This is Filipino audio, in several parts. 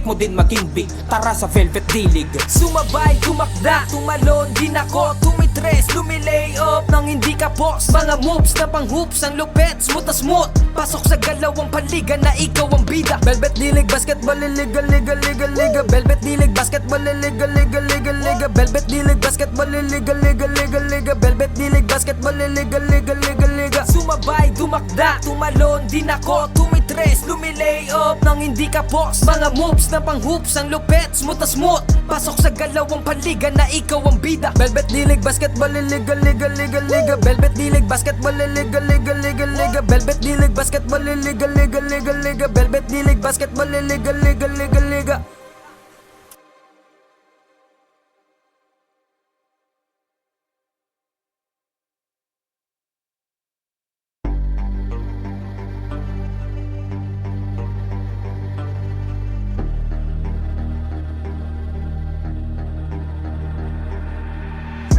mo din maging big. Tara sa Velvet D-League. Sumabay, tumakda, tumalon din ako, tumitres, lumilay up nang hindi ka boss. Mga moves na pang hoops, ang lupet, smooth na smooth. Pasok sa galawang panliga na ikaw ang bida. Velvet D-League, basketball, liga, liga, liga, liga. Velvet D-League, basketball, liga, liga, liga, liga. Velvet D-League, basketball, liga, liga, liga, liga. Velvet D-League, basketball, liga, liga, liga, liga. Sumabay, tumakda, tumalon din ako, tumitres, lumilay up nang hindi ka boss. Mga moves na pang hoops, ang lupet, smooth na smooth. Pasok sa galawang panliga na ikaw ang bida. Velvet D-League, basketball, liga, liga, liga, liga. Velvet D-League, basketball, liga, liga, liga, liga. Velvet D-League, basketball, liga, liga, liga, liga. Velvet D-League, basketball, liga, liga, liga, liga.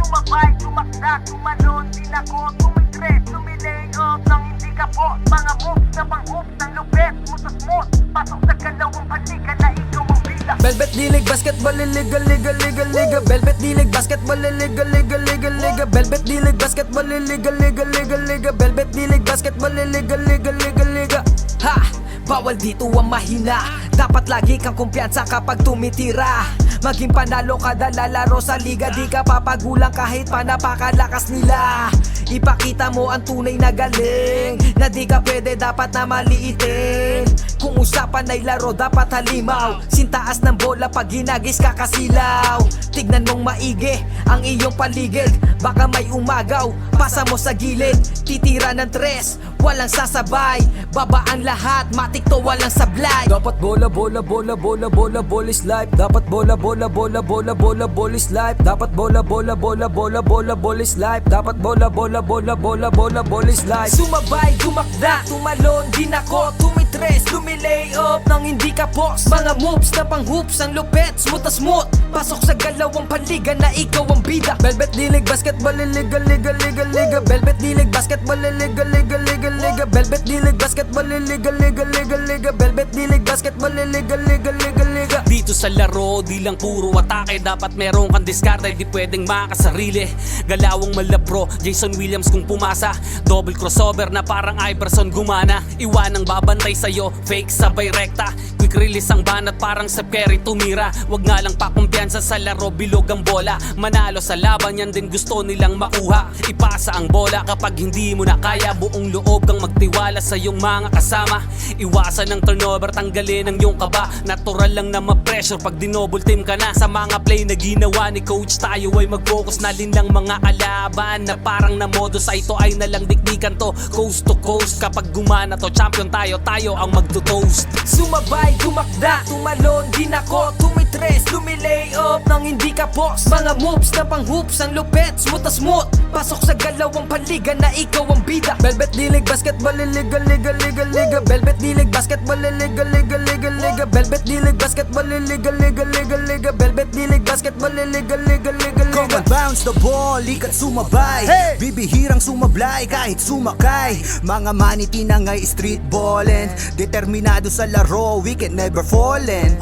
Sumabay, tumakda, tumalon din ako, tumitres, lumilay up nang hindi ka boss. Mga moves na pang hoops, ang lupet, smooth na smooth. Pasok sa galawang panliga na ikaw ang bida. Velvet D-League, basketball, liga, liga, liga, liga. Velvet D-League, basketball, liga, liga, liga, liga. Velvet D-League, basketball, liga, liga, liga, liga. Velvet D-League, basketball, liga, liga, liga, liga. Ha! Bawal dito ang mahina. Dapat lagi kang kumpiyansa kapag tumitira. Maging panalo kada lalaro sa liga. Di ka papagulang kahit pa napakalakas nila. Ipakita mo ang tunay na galing, na di ka pwede dapat na maliitin. Kung usapan ay laro dapat halimaw. Sintaas ng bola pag ginagis kakasilaw. Tignan mong maigi ang iyong paligid. Baka may umagaw, pasa mo sa gilid. Titira ng tres, walang sasabay. Babaan lahat, matik to walang sablay. Dapat bola, bola, bola, bola, bola, bola is life. Dapat bola, bola, bola, bola, bola, bola is life. Dapat bola, bola, bola, bola, bola, bola is life. Dapat bola, bola, bola, bola, bola, bola is life. Sumabay, tumakda, tumalon din ako, tumitres, lumilay up nang hindi ka boss. Mga moves na pang hoops, ang lupet, smooth na smooth. Pasok sa galawang panliga na ikaw ang bida. Velvet D-League, basketball, liga, liga, liga, liga. Velvet D-League, basketball, liga, liga, liga, liga. Velvet D-League, basketball, liga, liga, liga, liga. Velvet D-League, basketball, liga, liga, liga, liga. Dito sa laro, di lang puro atake. Dapat meron kang diskarte, di pwedeng makasarili. Galawang malabro, Jason Williams kung pumasa. Double crossover na parang Iverson gumana. Iwanang babantay sa'yo, fake sabay rekta. Quick release ang banat parang sa Curry tumira. Wag nga lang pakumpiyansa sa laro, bilog ang bola. Manalo sa laban, yan din gusto nilang makuha. Ipasa ang bola kapag hindi mo na kaya. Buong loob kang magtiwala sa iyong mga kasama. Iwasan ng turnover, tanggalin ang iyong kaba. Natural lang na ma-pressure pag dinoble team ka na. Sa mga play na ginawa ni coach, tayo ay mag-focus na din lang mga kalaban. Na parang na modo sa ito ay nalang dikdikan to. Coast to coast, kapag gumana to, champion tayo, tayo ang magto-toast. Sumabay, tumakda, tumalon din ako, tumitres, lumilay up nang hindi ka boss. Mga moves na pang hoops, ang lupet, smooth na smooth. Pasok sa galawang panliga na ikaw ang bida. Velvet D-League, basketball, liga, liga, liga, liga. Velvet D-League, basketball, liga, liga, liga, liga. Velvet D-League, basketball, liga, liga, liga, liga. Velvet D-League, basketball, liga, liga, liga, liga. Come and bounce the ball, likat sumabay. Bibihirang sumablay kahit sumakay. Mga maniti na ngay street ballin'. Determinado sa laro, we can never fallen.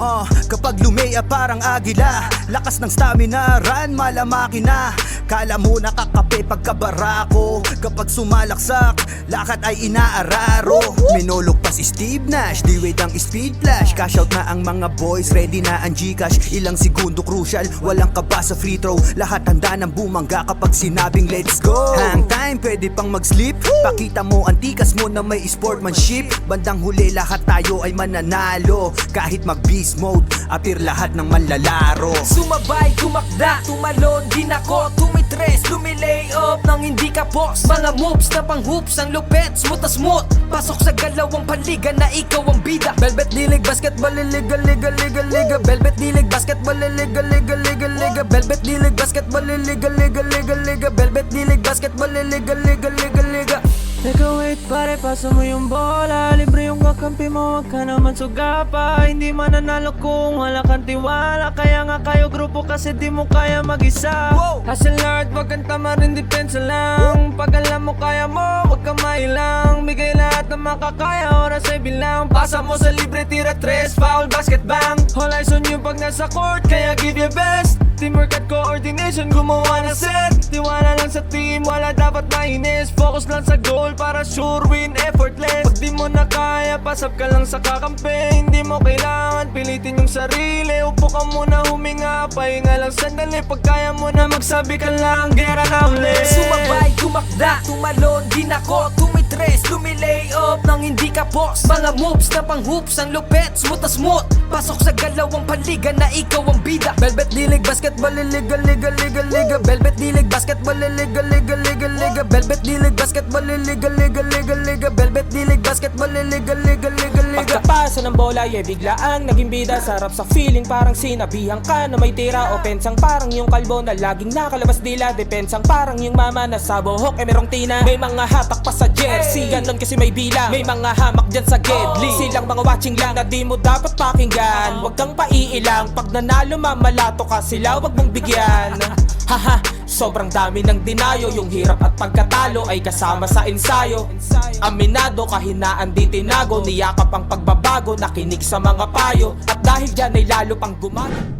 Kapag lumea parang agila, lakas ng stamina, run malamaki na. Kala mo nakakape pagkabarako. Kapag sumalaksak, lakad ay inaararo. Minulog pa si Steve Nash, di-wait ang speed flash. Cash out na ang mga boys, ready na ang Gcash. Ilang segundo crucial, walang kaba sa free throw. Lahat handa ng bumangga kapag sinabing let's go. Hang time, pwede pang mag-sleep. Pakita mo ang tikas mo na may sportsmanship. Bandang huli lahat tayo ay mananalo. Kahit mag-beast mode, appear lahat ng manlalaro. Sumabay, tumakda, tumalon din ako, tumitres, lumilay up nang hindi ka boss. Mga moves na pang hoops, ang lupet, smooth na smooth. Pasok sa galawang panliga na ikaw ang bida. Velvet D-League, basketball, liga, liga, liga, liga. Velvet D-League, basketball, liga, liga, liga, liga. Velvet D-League, basketball, liga, liga, liga, liga. Velvet D-League, basketball, liga, liga, liga, liga. Teka wait pare, pasa mo yung bola. Libre yung kakampi mo, wag ka naman sugapa. Hindi mananalo kung wala kang tiwala. Kaya nga kayo grupo kasi di mo kaya mag-isa. Hustle hard, wag kang tamarin, depensa lang. Pag alam mo kaya mo, wag kang mailang. Bigay lahat ng makakaya, oras ay bilang. Pasa mo sa libre, tira 3, foul, basket bang. All eyes on you pag nasa court, kaya give your best. Teamwork at coordination, gumawa na set. Tiwala lang sa team, wala dapat mainis. Focus lang sa goal para sure win, effortless. Pag di mo na kaya, pasap ka lang sa kakampi. Hindi mo kailangan pilitin yung sarili. Upo ka muna, huminga, pahinga lang sandali. Pag kaya mo na magsabi ka lang, gera na ulit. Sumabay, tumakda, tumalon, dinako, tumitres, lumilay up nang hindi ka boss. Mga moves na pang hoops, ang lupet, smooth na smooth. Pasok sa galawang paliga na ikaw ang bida. Velvet dilig, basketball, liga, liga, liga, liga. Velvet dilig, basketball, liga, liga, liga, liga. Velvet dilig, basketball, liga, liga, liga, liga. Velvet dilig, basketball, liga, liga, liga, liga. Pagkapasa ng bola, biglaang naging bida. Sarap sa feeling, parang sinabihan ka na may tira. Opensang parang yung kalbo na laging nakalabas dila. Depensang parang yung mama na sa buhok merong tina. May mga hatak pa sa jersey, ganon kasi may bilang. May mga hamak dyan sa gedli, silang mga watching lang na di mo dapat pakinggan. Huwag kang paiilang, pag nanalo mamalato ka sila, wag mong bigyan. Haha, sobrang dami ng dinayo. Yung hirap at pagkatalo ay kasama sa ensayo. Aminado, kahinaan di tinago. Niyakap ang pagbabago, nakinig sa mga payo. At dahil dyan ay lalo pang gumana.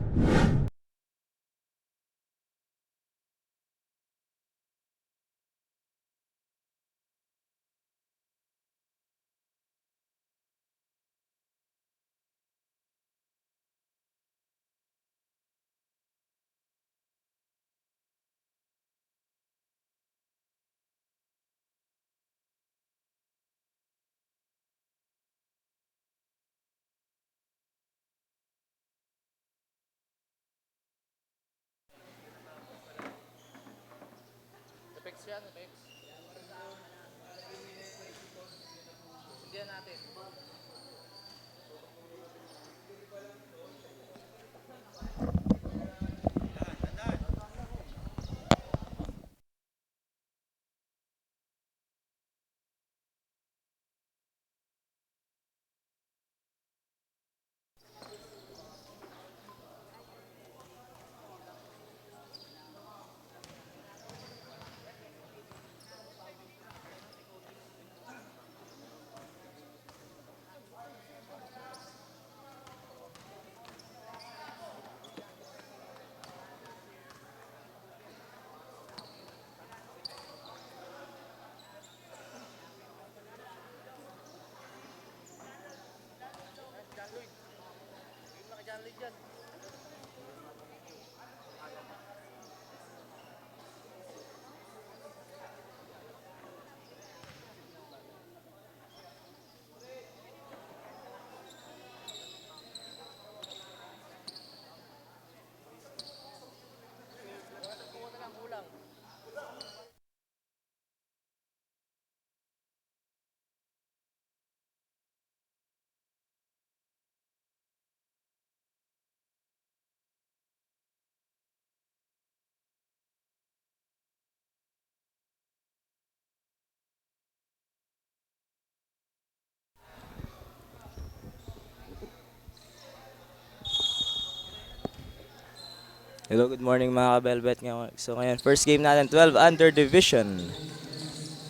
Hello, good morning mga ka-Velvet. So ngayon, first game natin, 12 under division.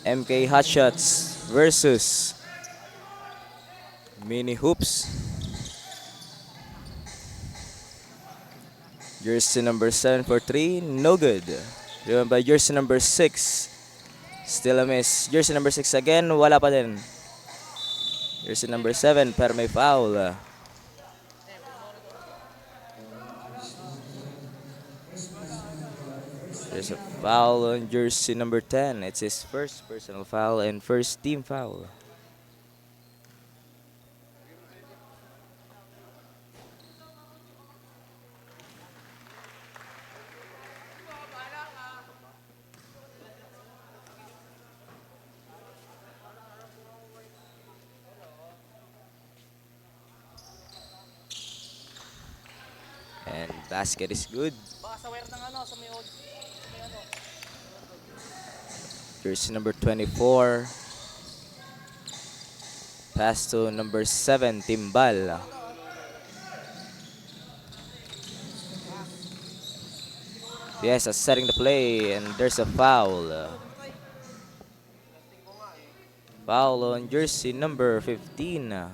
MK Hotshots versus Mini Hoops. Jersey number 7 for 3, no good. Driven by jersey number 6. Still a miss. Jersey number 6 again, wala pa din. Jersey number 7, pero may foul. There's a foul on jersey number 10. It's his first personal foul and first team foul. And basket is good. Jersey number 24. Pass to number 7, Timbal. Piesa setting the play, and there's a foul. Foul on jersey number 15.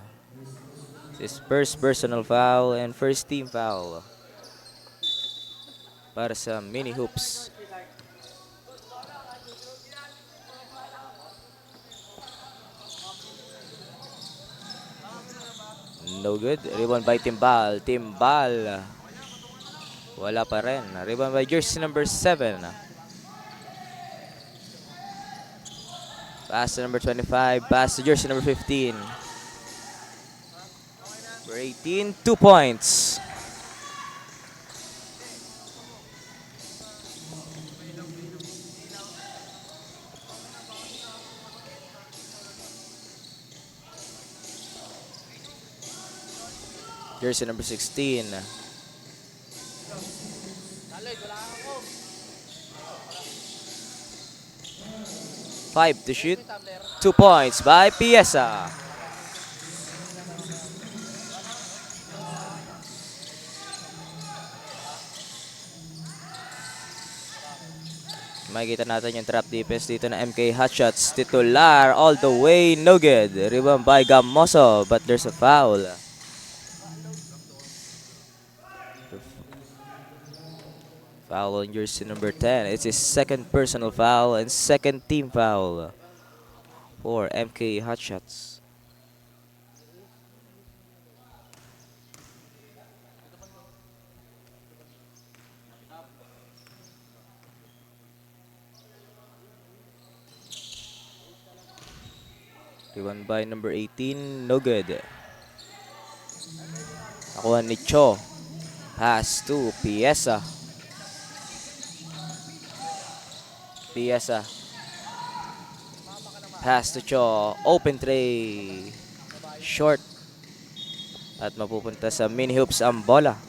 His first personal foul and first team foul para sa Mini Hoops. No good. Rebound by Timbal. Timbal. Wala pa rin. Rebound by jersey number 7. Pass to number 25. Pass to jersey number 15. Number 18, 2 points. Jersey number 16. Five to shoot. 2 points by Piesa. Makikita natin yung trap defense dito na MK Hotshots. Titular all the way, no good. Rebound by Gamoso, but there's a foul. Foul on jersey number 10. It's his second personal foul and second team foul for MK Hotshots. Rebound by number 18, no good. Nakuha ni Cho. Pass to Piesa. Piesa. Pass to Cho. Open tray. Short. At mapupunta sa Mini Hoops ang bola.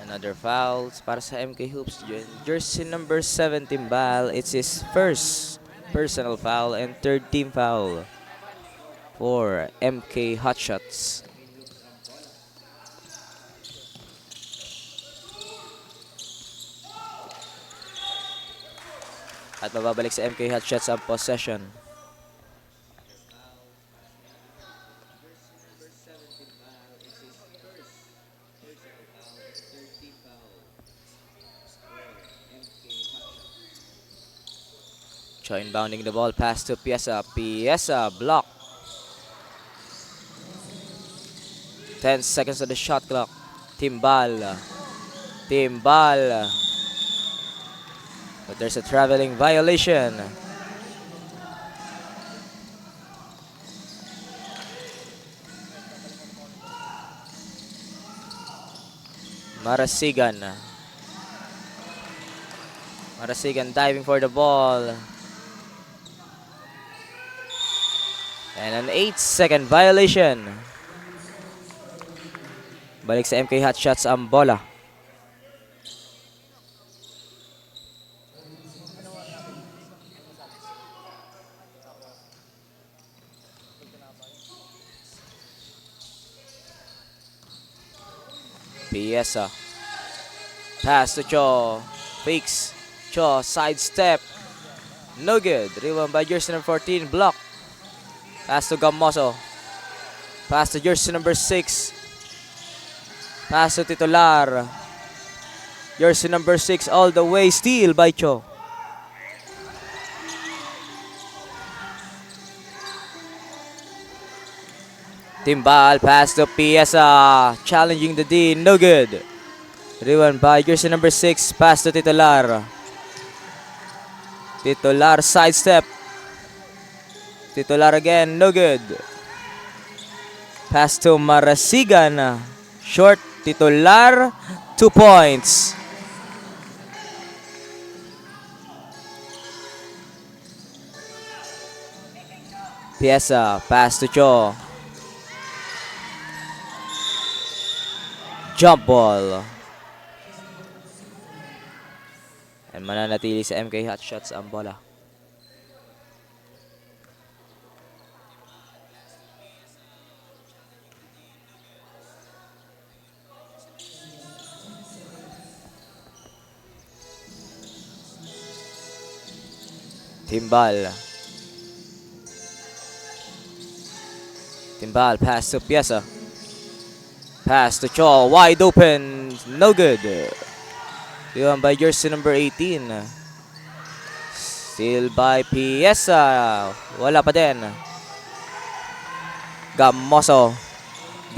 Another fouls para sa MK Hoops. Jersey number 7, Timbal. It's his first personal foul and third team foul for MK Hotshots. At mababalik sa MK Hotshots ang possession. Cho inbounding the ball, pass to Piesa. Piesa block. 10 seconds on the shot clock. Timbal. Timbal. But there's a traveling violation. Marasigan. Marasigan diving for the ball. And an 8-second violation. Balik sa MK Hotshots ang bola. Piesa. Pass to Cho. Fakes. Cho sidestep. No good. Rebound by jersey number 14. Block. Pass to Gamoso. Pass to jersey number 6. Pass to Titular. Jersey number 6 all the way. Steal by Cho. Timbal. Pass to Piesa. Challenging the D. No good. Rebound by jersey number 6. Pass to Titular. Titular sidestep. Titular again, no good. Pass to Marasigan. Short, Titular, 2 points. Piesa, pass to Cho. Jump ball. And mananatili sa MK Hotshots ang bola. Timbal. Timbal, pass to Piesa. Pass to Cho, wide open, no good. Iwan by jersey number 18. Still by Piesa. Wala pa din. Gamoso.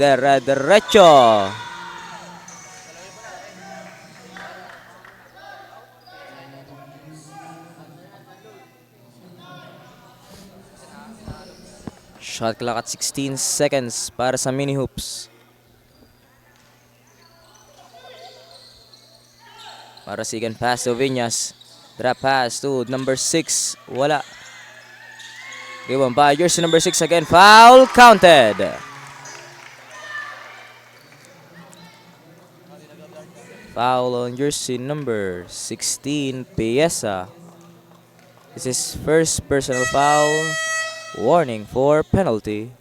Derecho. Shot clock at 16 seconds para sa mini hoops. Marasigan pass to Viñas. Drop pass to number 6. Wala. Given by jersey number 6 again. Foul counted. Foul on jersey number 16, Piesa. This is first personal foul. Warning for penalty.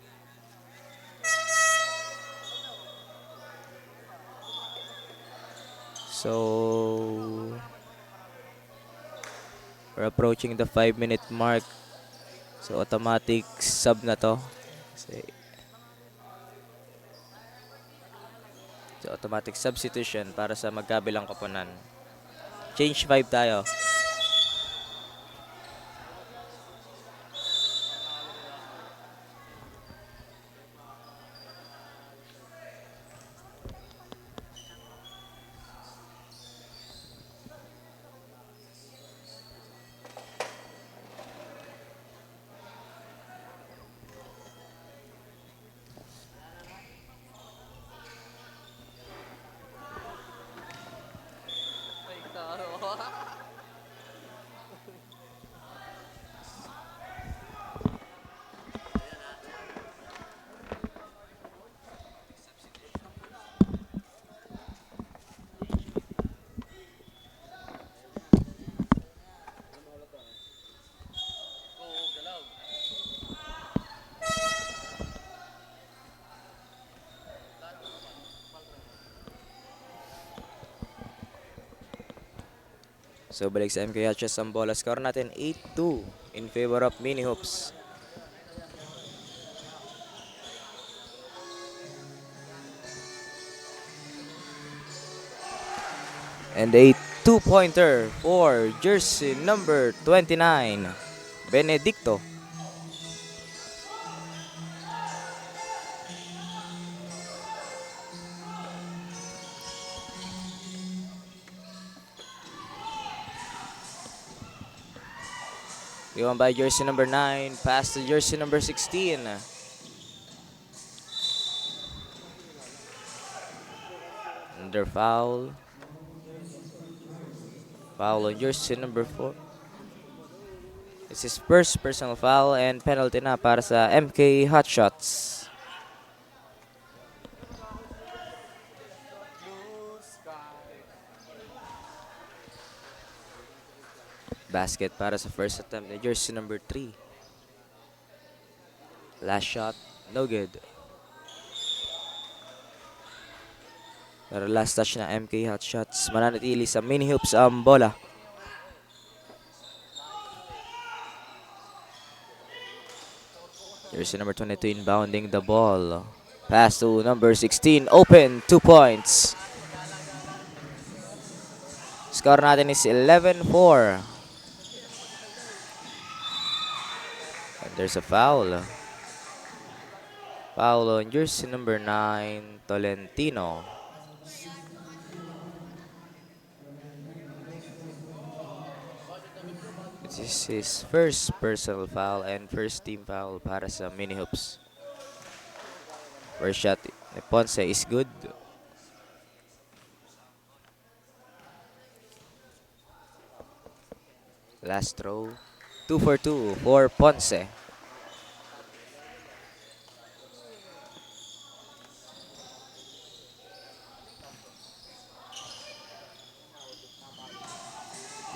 So we're approaching the 5-minute mark. So automatic sub na to. So automatic substitution para sa magkabilang koponan. Change 5 tayo. So balik sa MK Hotshots ang bola. Score natin 8-2 in favor of Mini Hoops. And a 2-pointer for jersey number 29, Benedicto. Given by jersey number 9, pass to jersey number 16. Under foul. Foul on jersey number 4. This is first personal foul and penalty na para sa MK Hotshots. Basket para sa first attempt ni jersey number 3. Last shot, no good. Pero last touch na MK Hotshots. Mananatili sa mini hoops ang bola. Jersey number 22 inbounding the ball. Pass to number 16. Open, 2 points. Score natin is 11-4. And there's a foul. Foul on jersey number 9, Tolentino. This is his first personal foul and first team foul para sa mini hoops. First shot ni Ponce is good. Last throw, 2 for 2 for Ponce.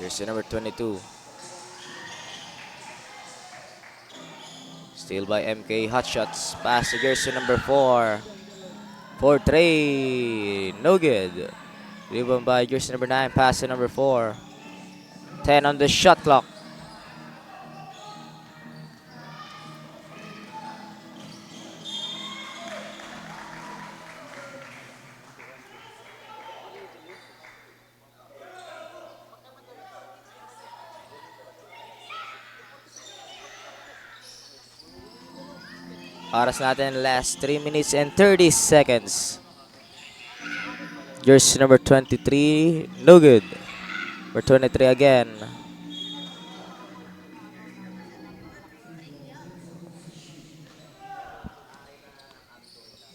Jersey number 22. Steal by MK Hotshots. Pass to jersey number 4. 4-3. No good. Rebound by jersey number 9. Pass to number 4. 10 on the shot clock. Oras natin last 3 minutes and 30 seconds. Jersey number 23, no good. For 23 again.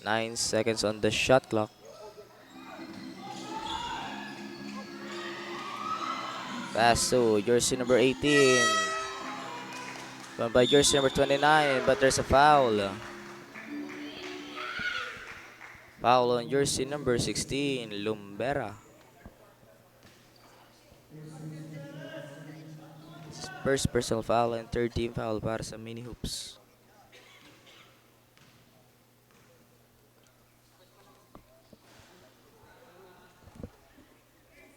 Nine seconds on the shot clock. Pass to jersey number 18. Run by jersey number 29, but there's a foul. Foul on jersey number 16, Lumbera. First personal foul and third team foul para sa Mini Hoops.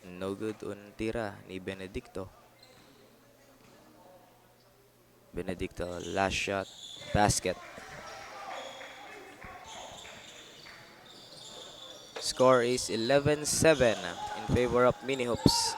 No good on tira ni Benedicto. Benedicto, last shot, basket. Score is 11-7 in favor of Mini Hoops.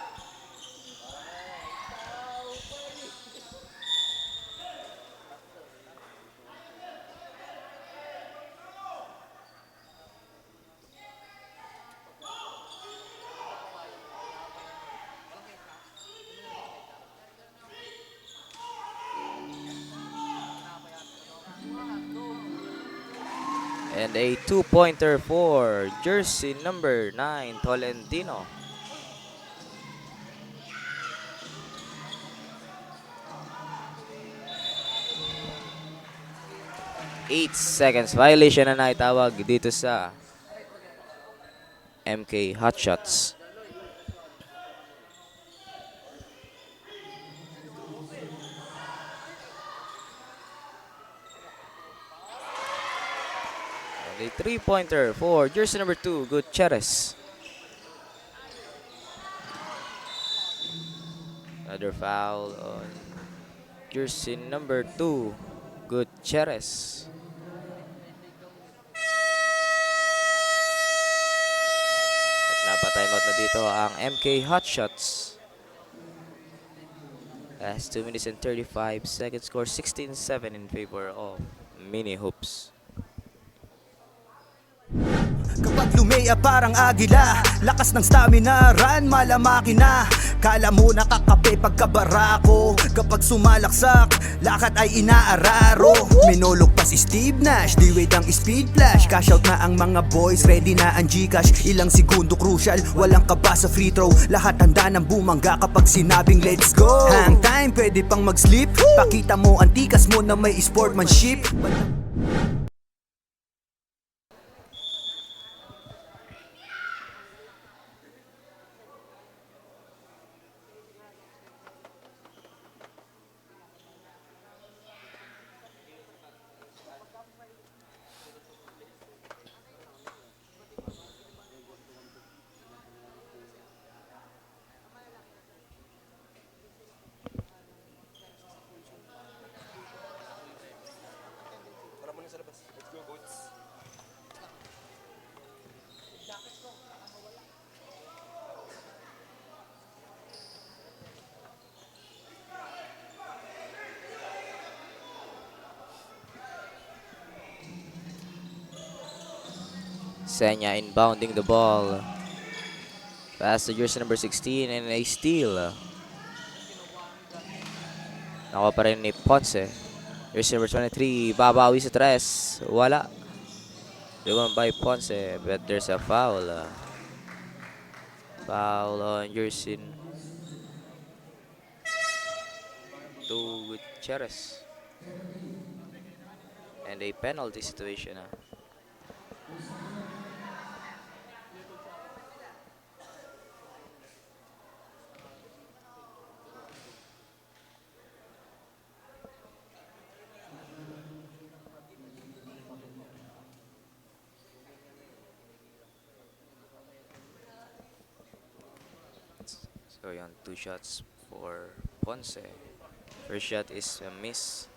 And a two-pointer for jersey number 9, Tolentino. Eight seconds violation na naitawag dito sa MK Hotshots. A three-pointer for jersey number 2, Gutierrez. Another foul on jersey number 2, Gutierrez. At napa-timeout na dito ang MK Hotshots. Last 2 minutes and 35 seconds. Score 16-7 in favor of Mini Hoops. Kapag lumea parang agila, lakas ng stamina, run malamaki na. Kala mo nakakape pagkabarako, kapag sumalaksak, lakad ay inaararo. Minulog pa si Steve Nash, D-Wade ang speed flash. Cash out na ang mga boys, ready na ang Gcash. Ilang segundo crucial, walang kaba sa free throw. Lahat handa ng bumangga kapag sinabing let's go. Hang time, pwede pang mag-sleep. Pakita mo ang tikas mo na may sportsmanship. Senya inbounding the ball. Pass to jersey number 16 and a steal. Nakuha pa rin ni Ponce. Jersey number 23, babawi sa tres. Wala. Rebound by Ponce, but there's a foul. Foul on jersey 2 Gutierrez. And a penalty situation. So yun, 2 shots for Ponce. First shot is a miss.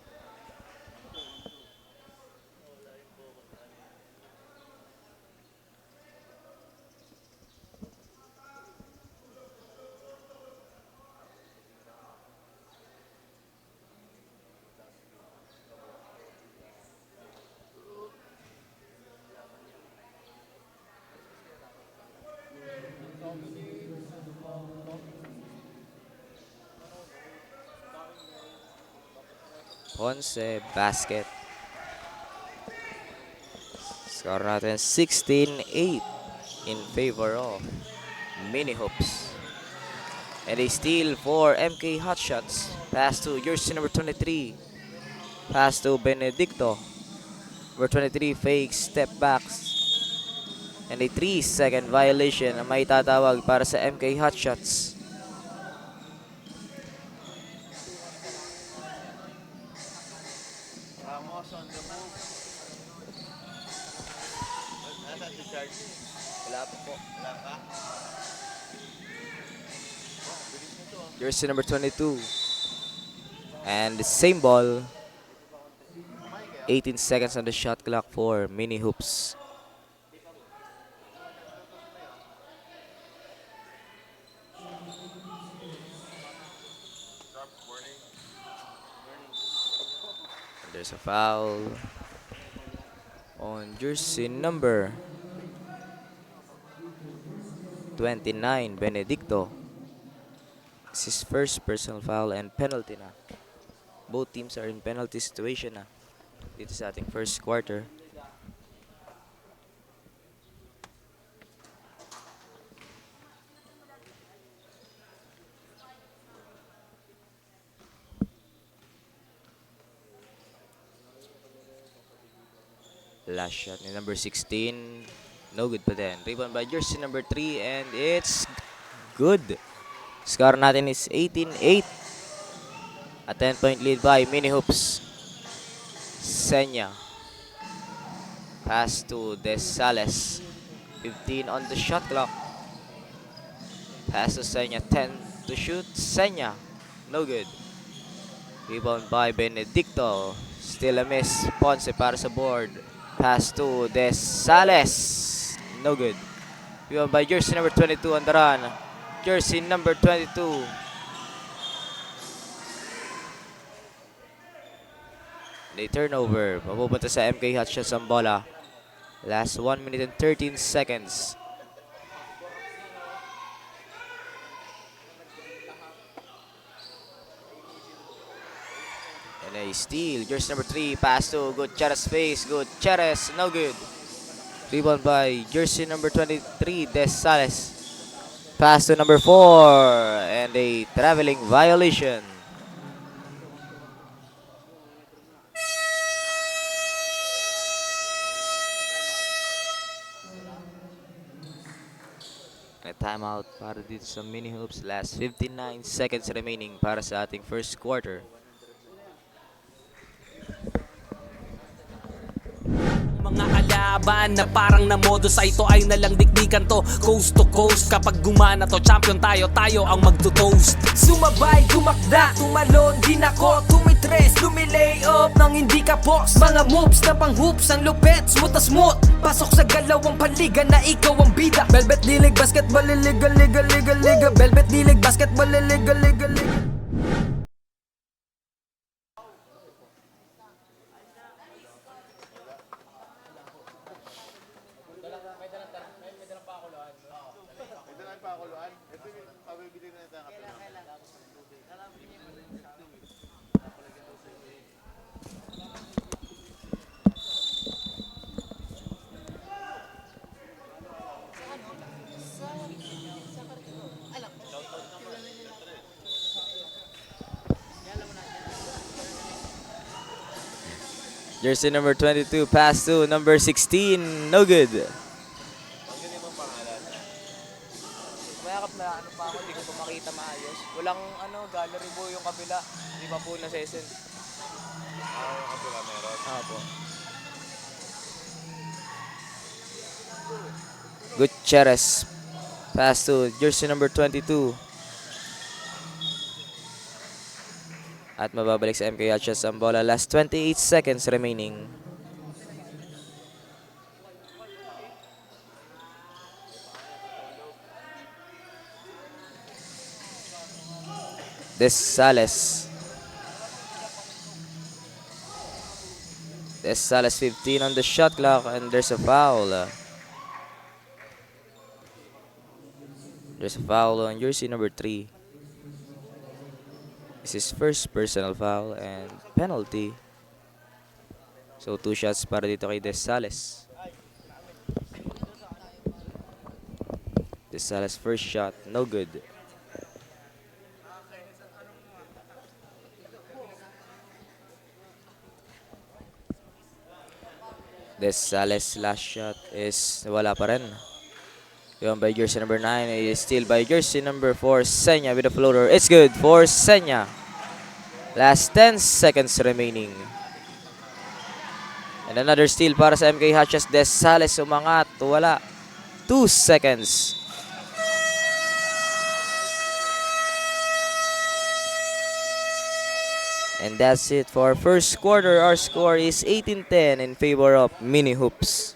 Ponce, basket. Score natin 16-8 in favor of Mini Hoops. And a steal for MK Hotshots. Pass to jersey number 23. Pass to Benedicto. Number 23 fakes, step backs. And a 3-second violation na may tatawag para sa MK Hotshots. Jersey number 22. And the same ball. 18 seconds on the shot clock for Mini Hoops. And there's a foul on jersey number 29, Benedicto. It's his first personal foul and penalty na. Both teams are in penalty situation na dito sa ating first quarter. Last shot ni number 16. No good pa din. Rebound by jersey number 3 and it's good. Score natin is 18-8. A 10-point lead by Mini Hoops. Senya. Pass to Desales. 15 on the shot clock. Pass to Senya. 10 to shoot. Senya. No good. Rebound by Benedicto. Still a miss. Ponce para sa board. Pass to Desales. No good. Rebound by jersey number 22 on the run. Jersey number 22. They turnover. Mapupunta sa MK Hotshots ang bola. Last 1 minute and 13 seconds. And a steal. Jersey number 3. Pass to Gutierrez face. Gutierrez. No good. Rebound by jersey number 23. Desales. Pass to number 4. And a traveling violation. A timeout para dito sa Mini Hoops. Last 59 seconds remaining para sa ating first quarter. Mga kalaban na parang namodo sa ito ay nalang dikdikan to. Coast to coast, kapag gumana to, champion tayo, tayo ang magto-toast. Sumabay, tumakda, tumalon, din ako, tumitres, lumilay up nang hindi ka boss. Mga moves na pang hoops, ang lupet, smooth na smooth. Pasok sa galawang panliga na ikaw ang bida. Velvet dilig, basketball, liga, liga, liga, liga. Velvet dilig, basketball, liga, liga, liga. Jersey number 22, pass to number 16, no good. Mayakap na ano pa ako, hindi ko pa makita maayos. Walang gallery po yung kabila. Hindi pa po na-session. Yung kabila meron. Po. Gutierrez. Pass to jersey number 22. At mababalik sa MK Hotshot ang bola. Last 28 seconds remaining. Desales. Desales 15 on the shot clock and there's a foul. There's a foul on jersey number 3. This is first personal foul and penalty. So 2 shots para dito kay Desales. Desales first shot, no good. Desales last shot is wala pa rin. Yun by jersey number 9. It is still by jersey number 4, Senya with a floater. It's good for Senya. Last 10 seconds remaining. And another steal para sa MK Hotshot. Desales umangat. Wala. 2 seconds. And that's it for first quarter. Our score is 18-10 in favor of Mini Hoops.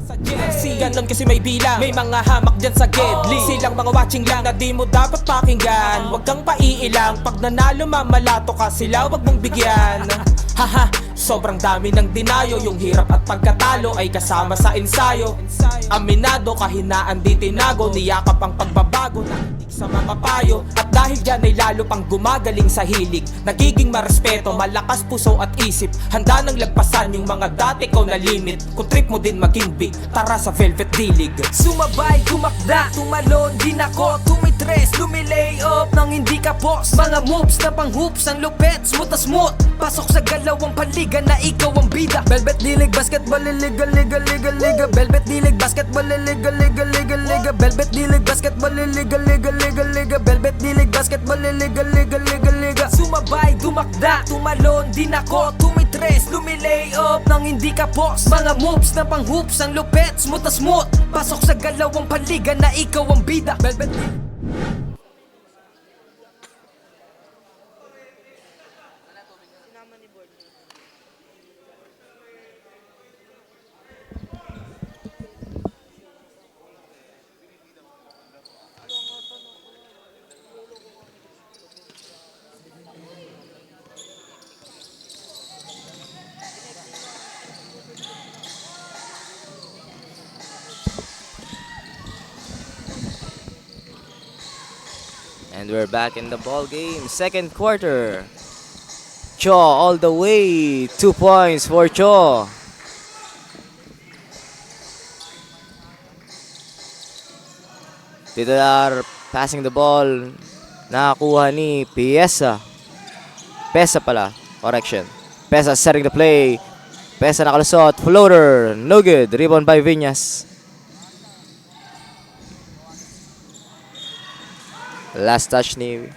Sa jersey, ganon kasi may bilang. May mga hamak dyan sa gedli. Silang mga watching lang na di mo dapat pakinggan. Huwag kang paiilang, pag nanalo mamalato ka sila, wag mong bigyan. Haha, sobrang dami ng dinayo. Yung hirap at pagkatalo ay kasama sa ensayo. Aminado, kahinaan di tinago. Niyakap ang pagbabago na sa mga payo. At dahil dyan ay lalo pang gumagaling sa hilig. Nagiging marespeto, malakas puso at isip. Handa nang lagpasan yung mga dati ko na limit. Kung trip mo din maging big, tara sa Velvet D-League. Sumabay, tumakda, tumalon, din ako, tumitres, lumilay up nang hindi ka boss. Mga moves na pang hoops, ang lupet, smooth na smooth. Pasok sa galawang panliga na ikaw ang bida. Velvet D-League, basketball, liga, liga, liga, liga. Velvet D-League, basketball, liga, liga, liga, liga. Velvet D-League, basketball, liga, liga, liga, liga. Velvet D-League, basketball, liga, liga, liga, liga. Sumabay, tumakda, tumalon, din ako, tumitres, lumilay up nang hindi ka boss. Mga moves na pang hoops, ang lupet, smooth na smooth. Pasok sa galawang panliga na ikaw ang bida. Velvet D-League. And we're back in the ball game. Second quarter. Cho all the way. 2 points for Cho. Titular passing the ball. Nakakuha ni Piesa. Pesa pala. Correction. Pesa setting the play. Pesa nakalusot. Floater. No good. Rebound by Viñas. Last touch ni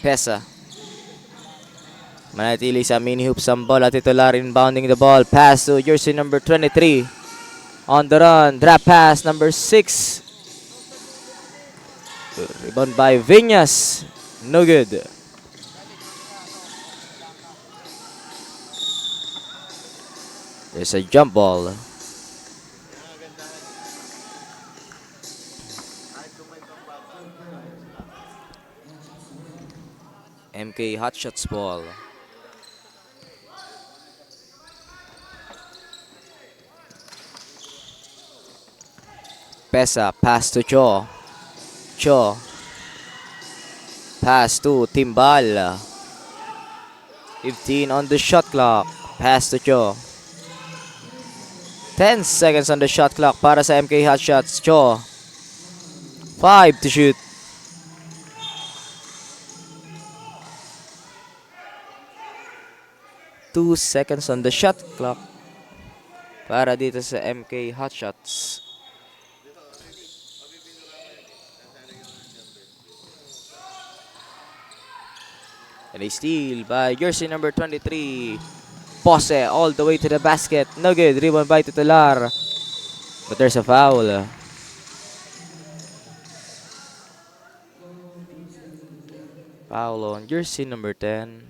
Pesa. Manatili sa mini hoops ang bola. Titular inbounding the ball. Pass to jersey number 23. On the run. Drop pass number 6. Rebound by Viñas. No good. There's a jump ball. MK Hotshots ball. Pesa, pass to Cho. Cho. Pass to Timbal. 15 on the shot clock. Pass to Cho. 10 seconds on the shot clock para sa MK Hotshots. Cho. 5 to shoot. Two seconds on the shot clock para dito sa MK Hotshots. And a steal by jersey number 23. Pose all the way to the basket. No good. Rebound by Titular. But there's a foul. foul on jersey number 10.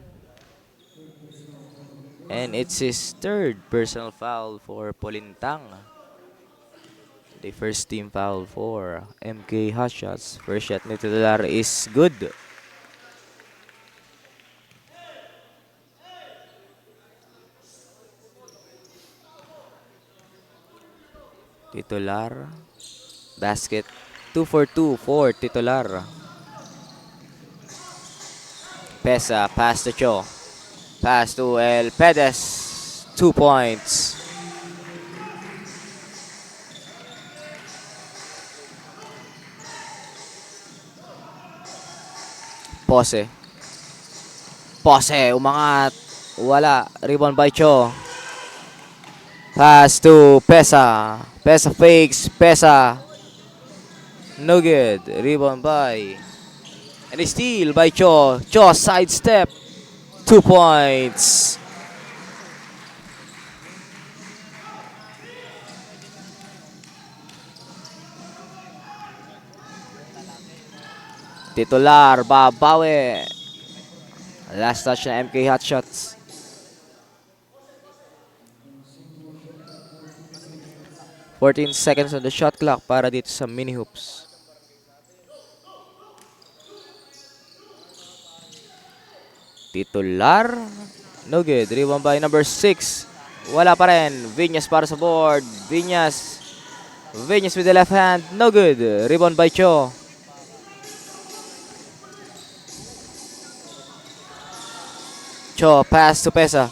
And it's his third personal foul for Polintang. The first team foul for MK Hotshots. First shot ni titular is good. Titular. Basket. 2 for 2 for titular. Pesa, pass to Cho. Pass to El Pedes. 2 points. Pose. Pose, umangat. Wala. Rebound by Cho. Pass to Pesa. Pesa fakes. Pesa. No good. Rebound by. And a steal by Cho. Cho sidestep. 2 points. Titular, babawi. Last touch na MK Hotshots. "14 seconds on the shot clock para dito sa mini hoops. Titular. No good. Rebound by number 6. Wala pa rin. Viñas para sa board. Viñas. Viñas with the left hand. No good. Rebound by Cho. Cho, pass to Pesa.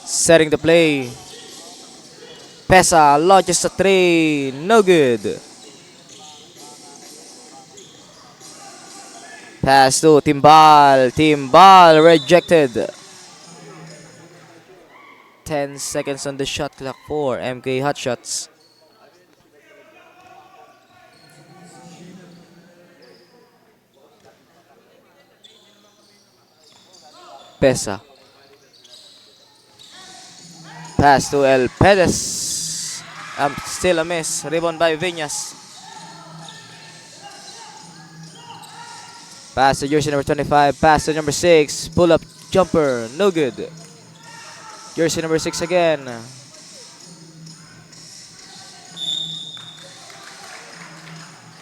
Setting the play. Pesa launches a 3. No good. Pass to Timbal. Timbal rejected. 10 seconds on the shot clock for MK Hotshots. Pesa. Pass to El Pedes. Still a miss. Rebound by Viñas. Pass to jersey number 25. Pass to number 6. Pull up jumper. No good. Jersey number 6 again.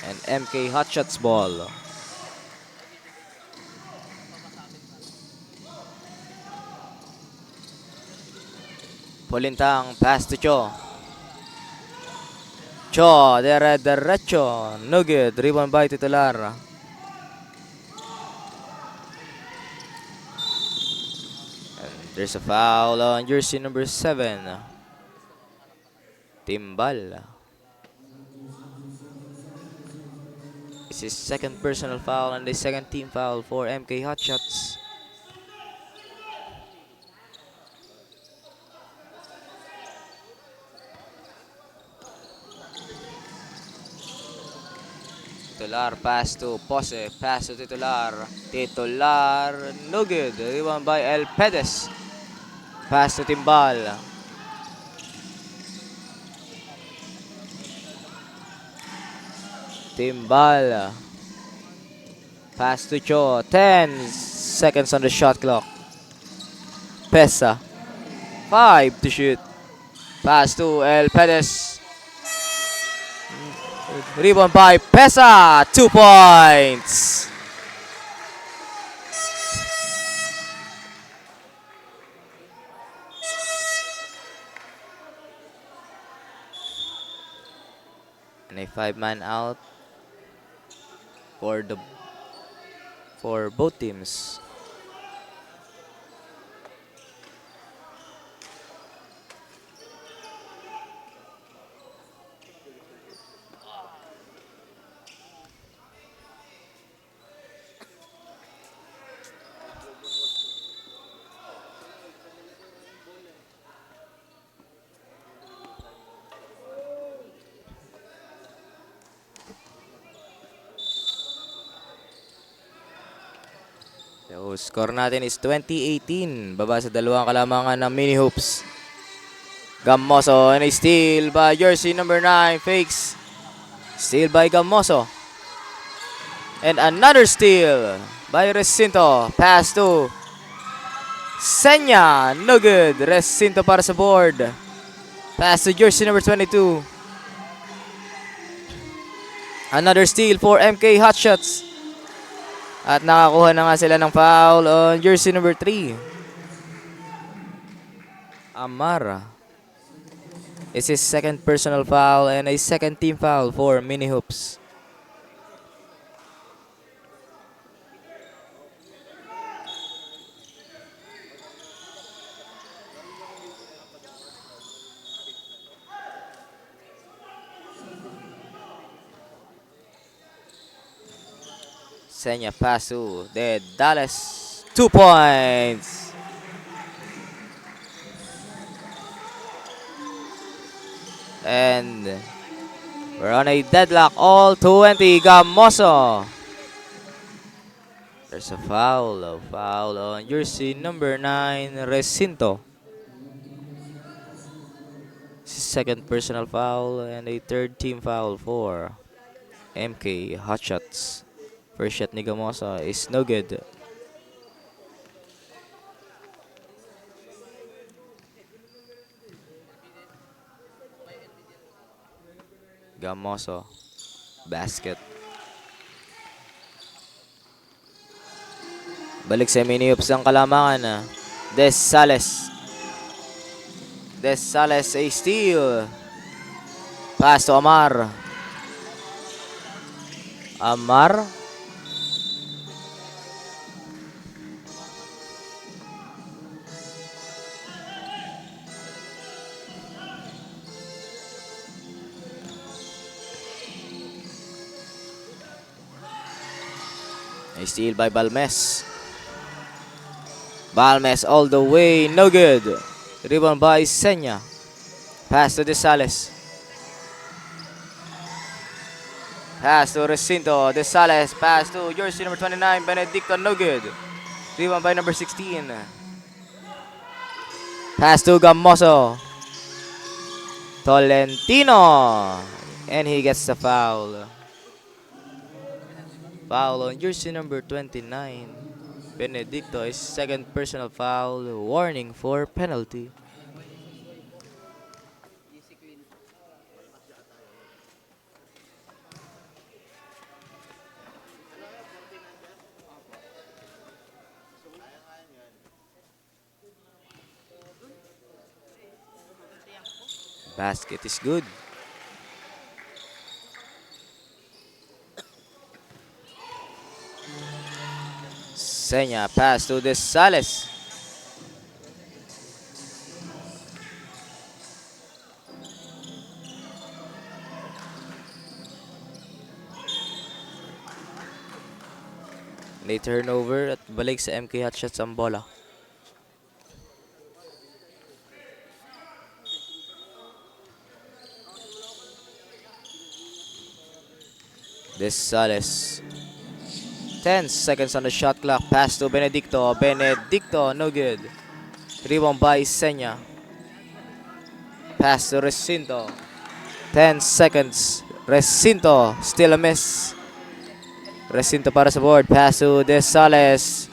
And MK Hotshots ball. Polintang, pass to Cho. Cho, derecho. No good. Rebound by titular. And there's a foul on jersey number 7. Timbal. It's his second personal foul and the second team foul for MK Hotshots. Titular, pass to Pose, pass to Titular. Titular, no good. Rebound by El Pedes. Pass to Timbal. Timbal. Pass to Cho. 10 seconds on the shot clock. Pesa. 5 to shoot. Pass to El Pedes. Rebound by Pesa. 2 points. And a 5-man out for both teams. So, score natin is 20-18. Baba sa dalawang kalamangan ng mini hoops. Gamoso and a steal by jersey number 9. Fakes. Steal by Gamoso. And another steal by Recinto. Pass to Senya. No good. Recinto para sa board. Pass to jersey number 22. Another steal for MK Hotshots. At nakakuha na nga sila ng foul on jersey number 3. Amara. It's his second personal foul and a second team foul for Mini Hoops. Senya Pasu de Dallas. 2 points. And we're on a deadlock. All 20. Gamoso. There's a foul. A foul on jersey number 9. Recinto. Second personal foul and a third team foul for MK Hotshots. First shot ni Gamoso is no good. Gamoso. Basket. Balik sa Mini Hoops ang kalamangan. Des Sales. Des Sales a steal. Pass to Amar. Amar. A steal by Balmes. Balmes all the way, no good. Rebound by Senya. Pass to De Sales. Pass to Recinto. De Sales. Pass to jersey number 29, Benedicto, no good. Rebound by number 16. Pass to Gamoso. Tolentino. And he gets the foul. Foul on jersey number 29. Benedicto is second personal foul. Warning for penalty. Basket is good. Senya pass to De Sales. May turnover at balik sa MK Hotshots ang bola. De Sales. 10 seconds on the shot clock. Pass to Benedicto. Benedicto, no good. Rebound by Senya. Pass to Recinto. 10 seconds. Recinto, still a miss. Recinto para sa board. Pass to De Sales.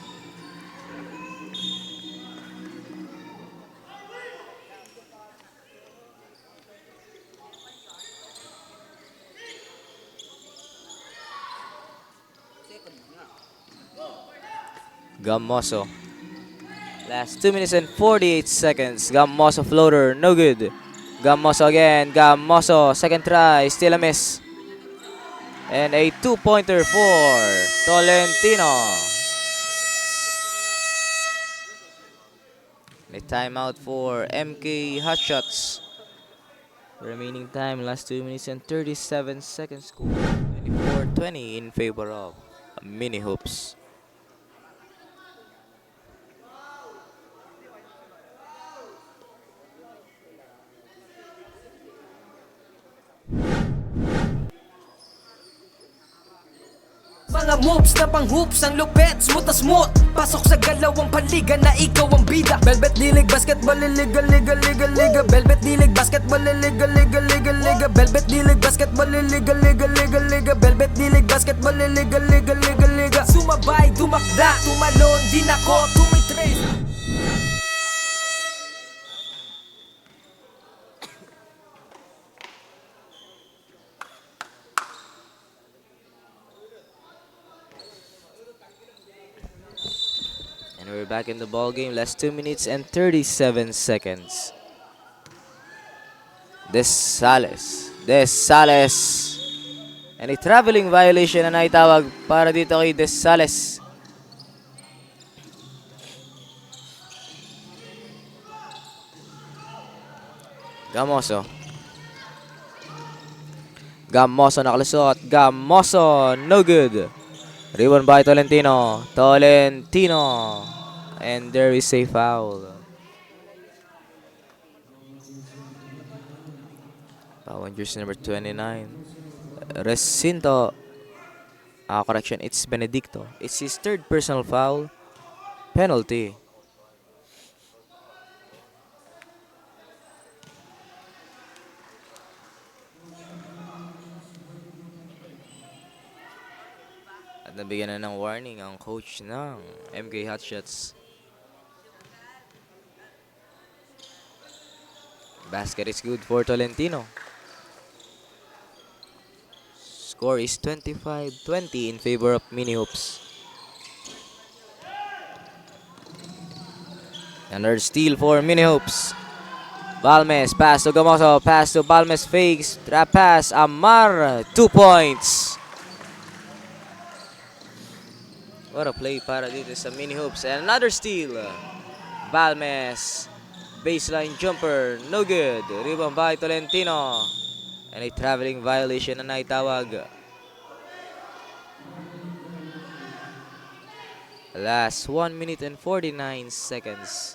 Gamoso. Last 2 minutes and 48 seconds. Gamoso floater, no good. Gamoso again. Gamoso, second try, still a miss. And a 2-pointer for Tolentino. A timeout for MK Hotshots. Remaining time, last 2 minutes and 37 seconds. 24-20 in favor of Mini Hoops. Mga moves na pang hoops, ang lupet, smooth na smooth. Pasok sa galawang paliga na ikaw ang bida. Velvet dilig, basketball, liga, liga, liga, liga. Velvet dilig, basketball, liga, liga, liga, liga. Velvet dilig, basketball, liga, liga, liga, liga. Velvet dilig, basketball, liga, liga, liga, liga. biga Sumabay, dumakda, tumalon din ako, tumitres. And we're back in the ball game. Last 2 minutes and 37 seconds. Desales. And a traveling violation na naitawag para dito kay Desales. Gamoso nakalusot. Gamoso, no good. Rebound by Tolentino. And there is a foul. Foul on jersey number 29. Recinto. Correction, it's Benedicto. It's his third personal foul. Penalty. At nabigyan na ng warning ang coach ng MK Hotshots. Basket is good for Tolentino. Score is 25-20 in favor of Mini Hoops. Another steal for Mini Hoops. Balmes, pass to Gamoso, pass to Balmes, fakes, trap pass, Amar, 2 points. What a play para dito sa Mini Hoops. And another steal. Balmes. Baseline jumper. No good. Rebound by Tolentino. And a traveling violation na naitawag. Last 1 minute and 49 seconds.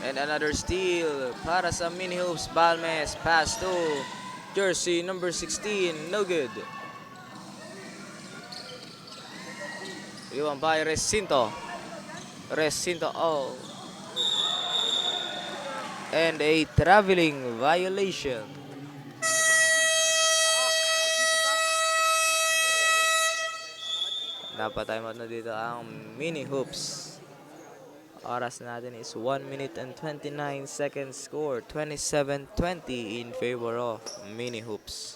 And another steal para sa Mini Hoops. Balmes, pass to jersey number 16, no good. Rebound by Recinto. And a traveling violation. Napatime na dito ang Mini Hoops. Oras natin is 1 minute and 29 seconds. Score 27-20 in favor of Mini Hoops.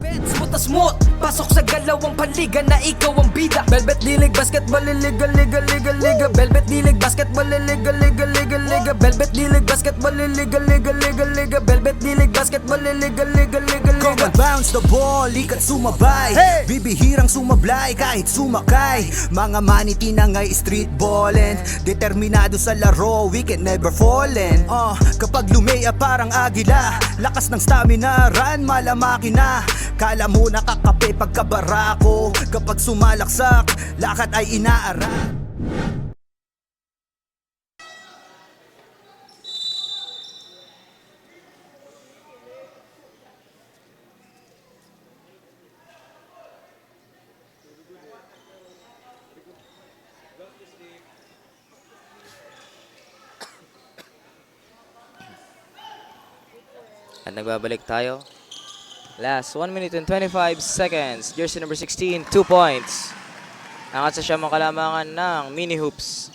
Benz, butas mo, pasok sa galawang paliga na ikaw ang bida. Velvet Dilig Basketball, liga. Velvet Dilig Basketball, liga. Velvet Dilig Basketball, liga. Velvet Dilig Basketball, liga. Come on, bounce the ball, ikat sumabay. Bibihirang sumablay kahit sumakay. Mga maniti na nga'y street ballin'. Determinado sa laro, we can never fallin'. Kapag lumea parang agila, lakas ng stamina, run malamaki na. Kala mo nakakape pagkabarako. Kapag sumalaksak, lakad ay inaarap. At nagbabalik tayo. Last 1 minute and 25 seconds. Jersey number 16, 2 points. Angat sa siya mga kalamangan ng Mini Hoops.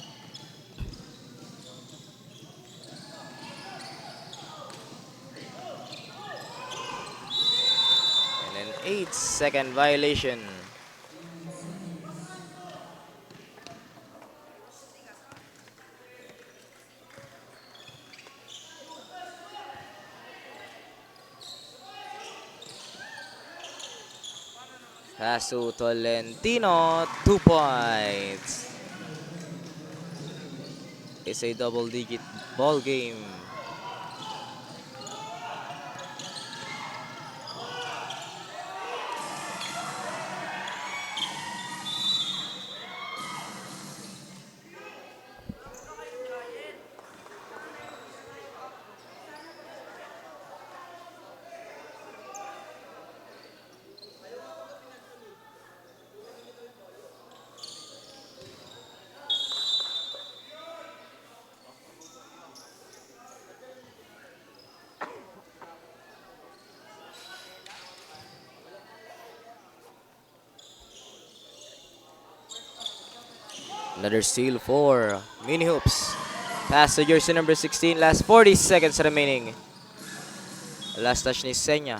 And an 8-second violation. Pass to Tolentino, 2 points. It's a double-digit ball game. Another steal for Mini Hoops. Pass to jersey number 16. Last 40 seconds remaining. Last touch ni Senya.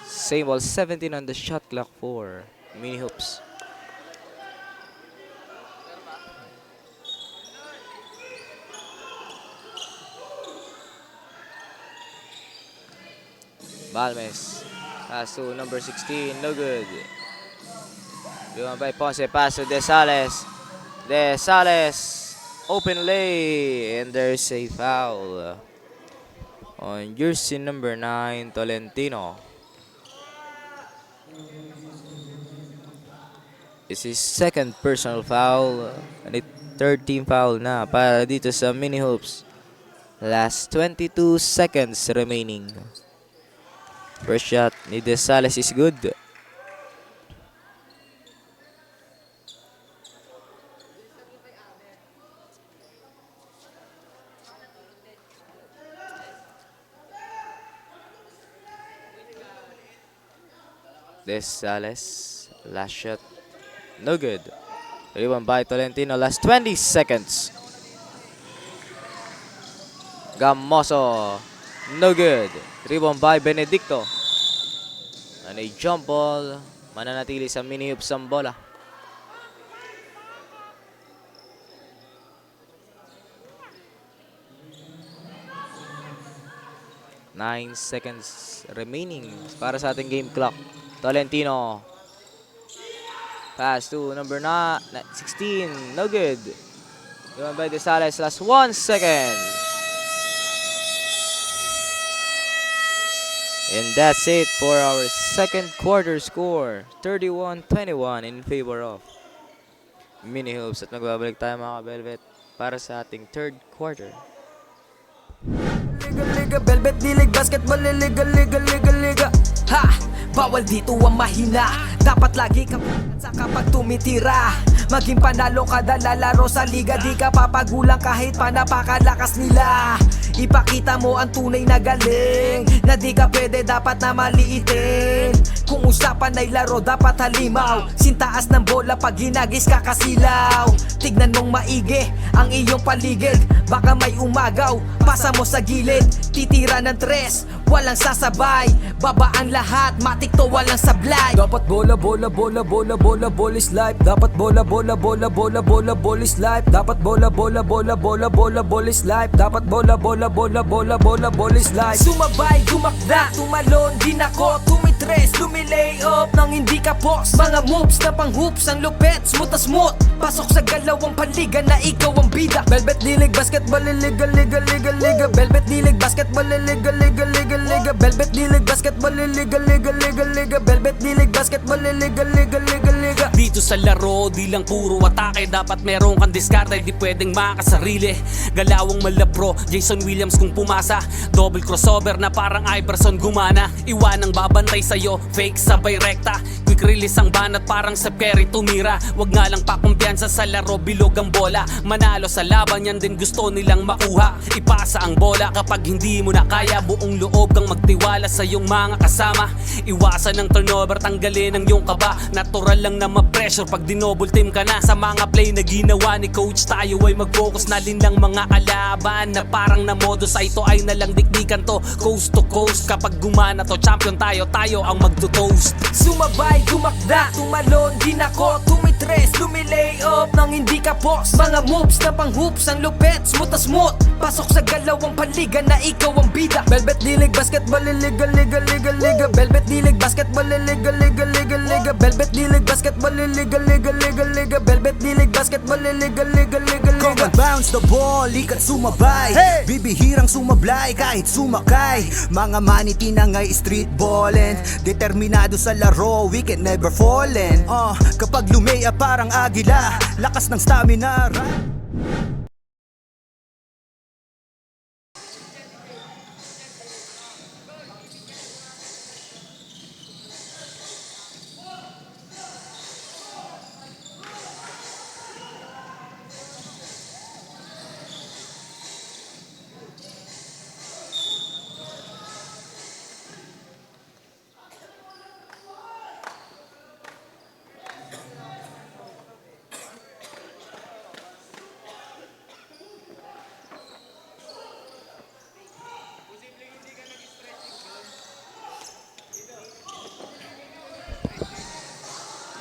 Same ball, 17 on the shot clock for Mini Hoops. Balmes. Pass to number 16. No good. Rebound by Ponce. Pass to Desales. Desales. Open lay. And there's a foul on jersey number 9, Tolentino. This is second personal foul and third team foul na para dito sa Mini Hoops. Last 22 seconds remaining. First shot ni Desales is good. Desales, last shot, no good. Rebound by Tolentino, last 20 seconds. Gamoso, no good. Rebound by Benedicto. And a jump ball, mananatili sa Mini Hoops ang bola. Nine seconds remaining para sa ating game clock. Tolentino. Pass to number 16. No good. Rebound by Desales. Last 1 second. And that's it for our second quarter score. 31-21 in favor of Mini Hoops. At magbabalik tayo mga ka-Velvet para sa ating third quarter. Liga, Velvet, dilig, basketball, liga. Ha! Bawal dito ang mahina. Dapat lagi ka sa kapag tumitira. Maging panalo kada lalaro sa liga. Di ka papagulang kahit pa napakalakas nila. Ipakita mo ang tunay na galing. Na di ka pwede dapat na maliitin. Kung usapan ay laro dapat halimaw. Sintaas ng bola pag ginagis kakasilaw. Tignan mong maigi ang iyong paligid. Baka may umagaw, pasa mo sa gilid. Titira ng tres, walang sasabay. Babaan lahat, matik to walang sablay. Dapat bola is life. Dapat bola is life. Dapat bola is life. Dapat bola is life. Sumabay, gumakda, tumalon, din ako, tumitres, lumilay up nang hindi ka post. Mga moves na pang hoops, ang lupet, smooth na smooth. Pasok sa galawang paliga na ikaw ang bida. Velvet dilig, basketball, liga. Velvet dilig, basketball, liga. Velvet dilig, basketball, liga. Velvet dilig, basketball, liga. Dito sa laro, di lang puro atake. Dapat meron kang diskarte, di pwedeng makasarili. Galawang malabro, Jason Williams kung pumasa. Double crossover na parang Iverson gumana. Iwanang babantay sa'yo, fake sabay rekta. Quick release ang banat parang Steph Curry tumira. Wag nga lang pakumpiyansa sa laro, bilog ang bola. Manalo sa laban, yan din gusto nilang makuha. Ipasa ang bola kapag hindi mo na kaya. Buong loob kang magtiwala sa iyong mga kasama. Iwasan ng turnover, tanggalin ang iyong kaba. Natural lang na ma-pressure pag dinouble team ka na. Sa mga play na ginawa ni coach, tayo ay mag-focus na din lang mga kalaban. Na parang na modo sa ito ay nalang dikdikan to. Coast to coast, kapag gumana to, champion tayo, tayo ang magto-toast. Sumabay, gumakda, tumalon, din ako, tumitres, lumilay up nang hindi ka post. Mga moves na pang hoops, ang lupet, smooth na smooth. Pasok sa galawang paliga na ikaw ang bida. Velvet dilig, basketball, liga. Velvet dilig, basketball, liga. Velvet dilig, basketball, liga. Velvet dilig, basketball, liga. Come and bounce the ball, ikat sumabay. Bibihirang sumablay kahit sumakay. Mga maniti na ngay street ballin'. Determinado sa laro, we can never fallen. Kapag lumea parang agila, lakas ng stamina.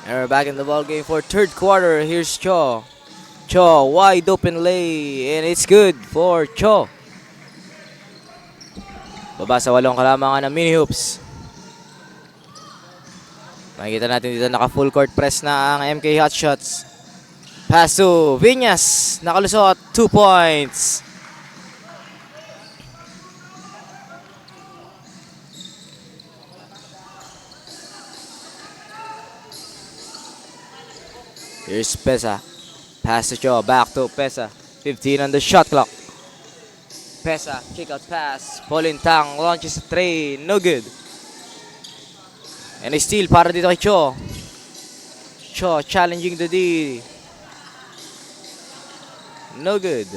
And we're back in the ball game for third quarter. Here's Cho. Cho, wide open lay. And it's good for Cho. Baba sa 8 kalamangan ng mini hoops. Makikita natin dito naka full court press na ang MK Hotshots. Pass to Viñas. Nakalusot. 2 points. Here's Pesa. Pass to Cho. Back to Pesa. 15 on the shot clock. Pesa. Kick out pass. Polintang launches a 3. No good. And a steal para dito kay Cho. Cho challenging the D. No good.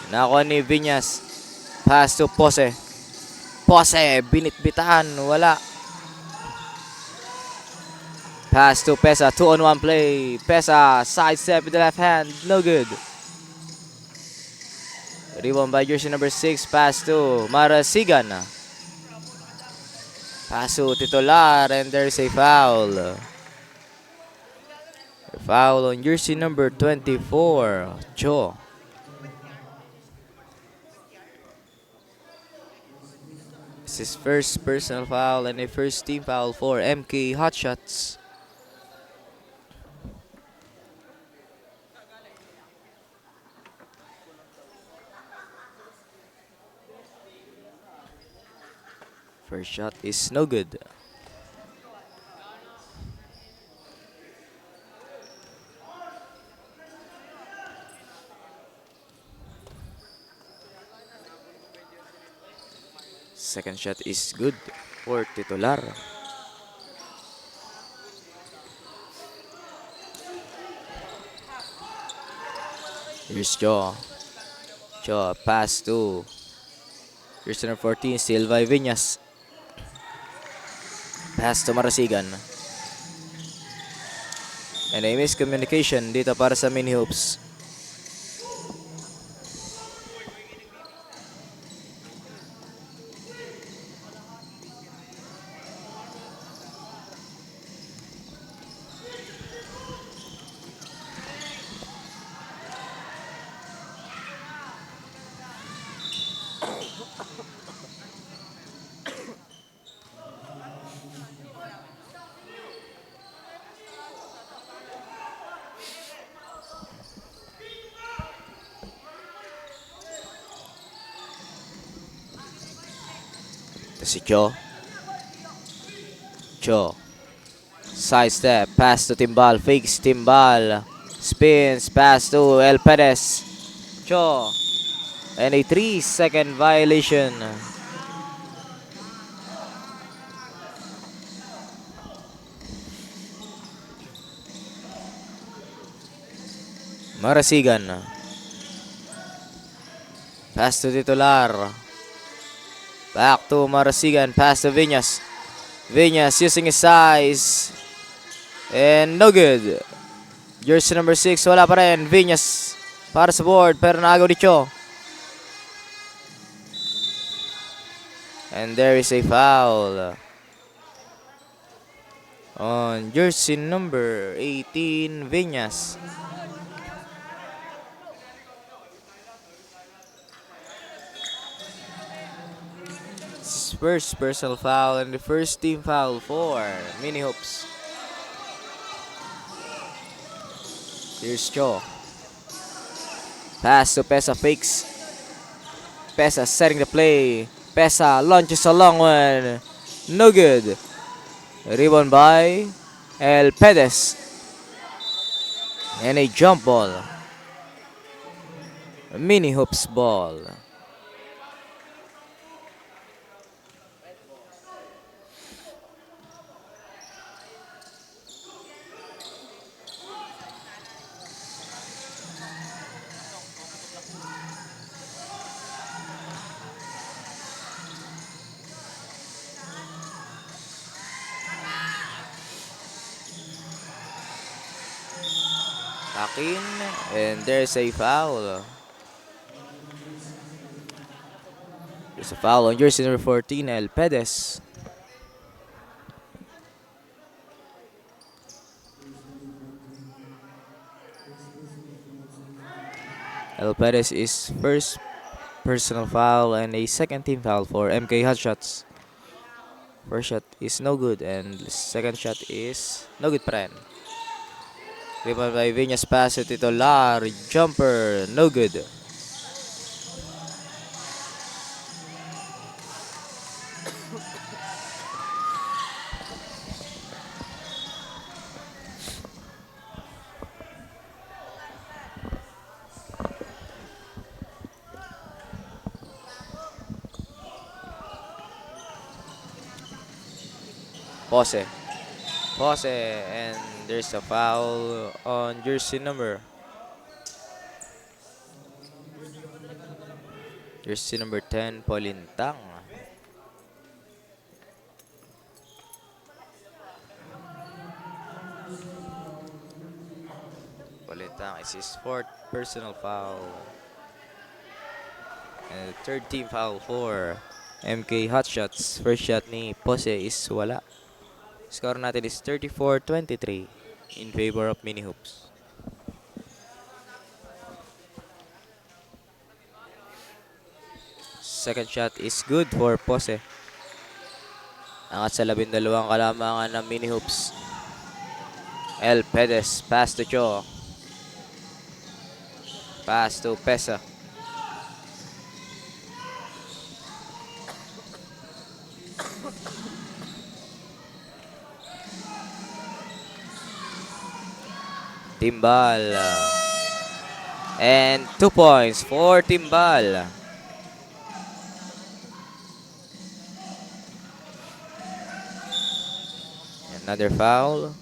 Nakuha ni Viñas. Pass to Pose. Pose. Binitbitan. Wala. Pass to Pesa. 2-on-1 play. Pesa. Side step with the left hand. No good. Rebound by jersey number 6. Pass to Marasigan. Pass to Titular. And there's a foul. A foul on jersey number 24. Cho. This is first personal foul and a first team foul for MK Hotshots. First shot is no good. Second shot is good for Titular. Here's Cho. Cho pass to here's number 14, still by Viñas. Pass to Marasigan. And a miscommunication dito para sa mini hoops. Si Cho. Cho. Side step. Pass to Timbal. Fakes Timbal. Spins. Pass to El Perez. Cho. And a 3-second violation. Marasigan. Pass to Titular. Back to Marasigan. Pass to Viñas. Viñas using his size. And no good. Jersey number 6. Wala pa rin. Viñas para sa board. Pero naagaw ni Cho. And there is a foul on jersey number 18, Viñas. First personal foul and the first team foul for mini hoops. Here's Cho. Pass to Pesa, fakes. Pesa setting the play. Pesa launches a long one. No good. Rebound by El Perez. And a jump ball. A mini hoops ball. Akin, and there's a foul. There's a foul on jersey number 14, El Perez. El Perez is first personal foul and a second team foul for MK Hotshots. First shot is no good and second shot is no good pa rin. Rebound by Viñas, pass to Titular, jumper, no good. Pose. Pose, and there's a foul on jersey number. Jersey number 10, Polintang. Polintang is his fourth personal foul. And the third team foul for MK Hotshots. First shot ni Pose is wala. Score natin is 34-23 in favor of Mini Hoops. Second shot is good for Pose. Angat sa 12 kalamangan ng Mini Hoops. El Perez, pass to Cho. Pass to Pesa. Timbal. And 2 points for Timbal. Another foul.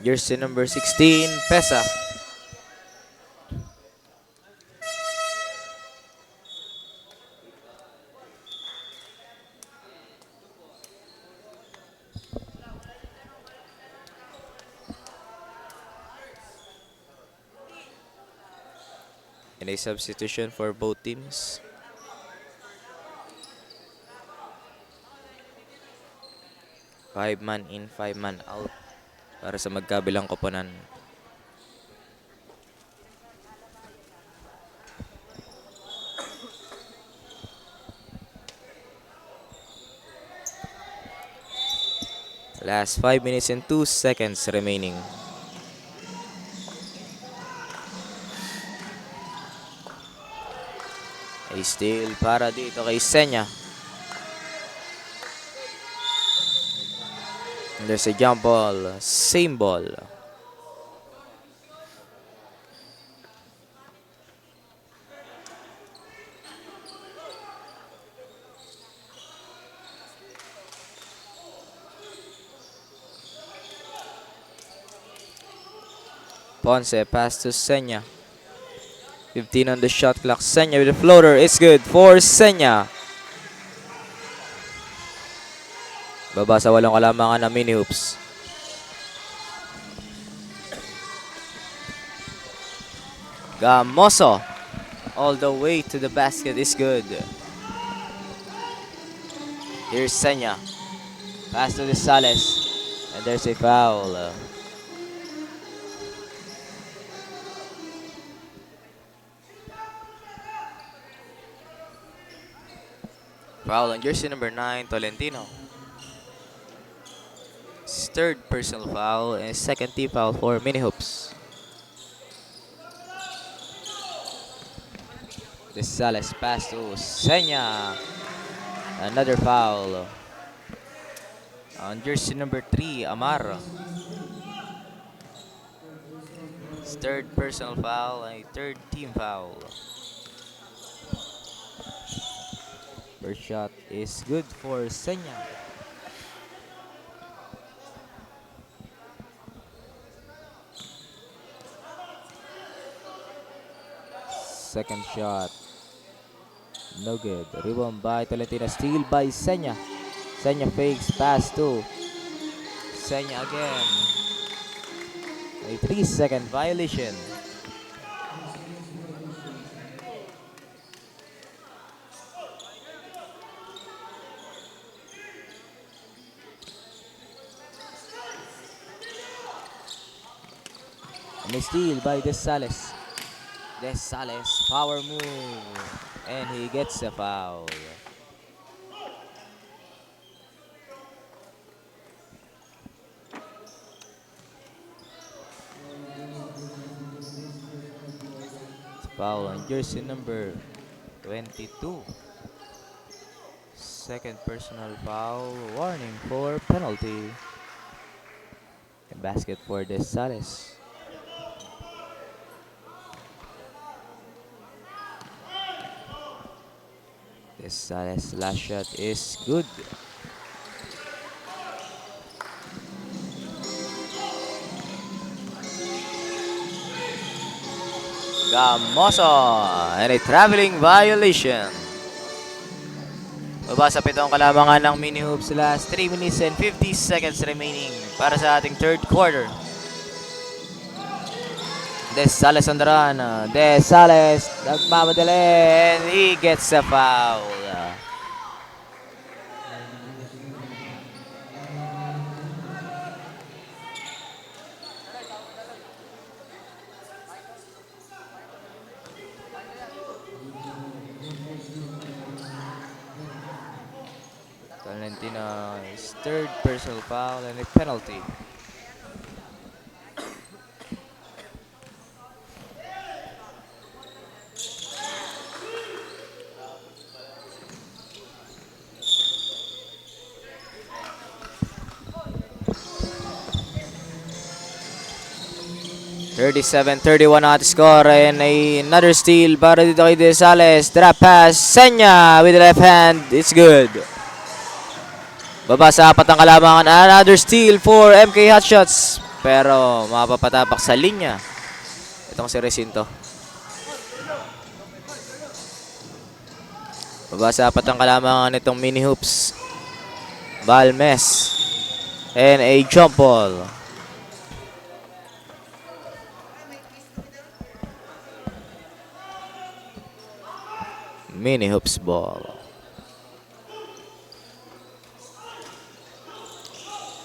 Jersey number 16, Pesa. And a substitution for both teams. Five man in, 5 man out para sa magkabilang koponan. Last 5 minutes and 2 seconds remaining. A steal para dito kay Senya. And there's a jump ball. Same ball. Ponce, pass to Senya. 15 on the shot clock. Senya with a floater. It's good for Senya. Baba sa 8 kalamangan ng Mini Hoops. Gamoso. All the way to the basket is good. Here's Senya. Pass to the Sales. And there's a foul. Foul on jersey number 9, Tolentino. His third personal foul and second team foul for Mini Hoops. The Sales pass to Senya. Another foul on jersey number 3, Amar. His third personal foul and a third team foul. First shot is good for Senya. Second shot, no good. Rebound by Tolentino, steal by Senya. Senya fakes, pass to Senya again. A 3-second violation. And a steal by the Sales. Desales, power move. And he gets the foul. Foul on jersey number 22. Second personal foul. Warning for penalty. A basket for Desales. Desales' last shot is good. Gamoso and a traveling violation. Baba sa pitong kalamangan ng mini hoops, last 3 minutes and 50 seconds remaining para sa ating third quarter. Desales on the run. Desales nagmamadali and he gets a foul. Tolentino's third personal foul and a penalty. (37-31) at score, and another steal para dito kay Desales. Drop pass, Senya with the left hand, it's good. Baba sa apat ang kalamangan, another steal for MK Hotshots, pero mapapatapak sa linya itong si Recinto. Baba sa apat ang kalamangan itong mini hoops. Balmes and a jump ball. Mini hoops ball.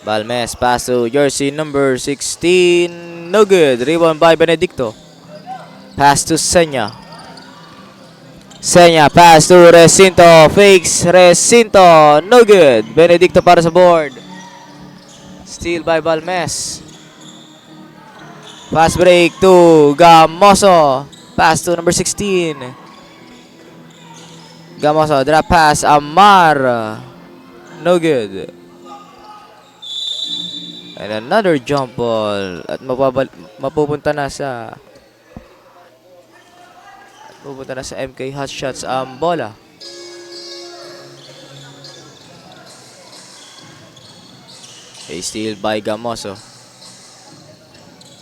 Balmes pass to jersey number 16. No good. Rebound by Benedicto. Pass to Senya. Senya pass to Recinto. Fakes Recinto. No good. Benedicto para sa board. Steal by Balmes. Pass break to Gamoso. Pass to number 16. Gamoso, drop pass, Amar. No good. And another jump ball. At mapupunta na sa MK Hotshots ang bola. A steal by Gamoso.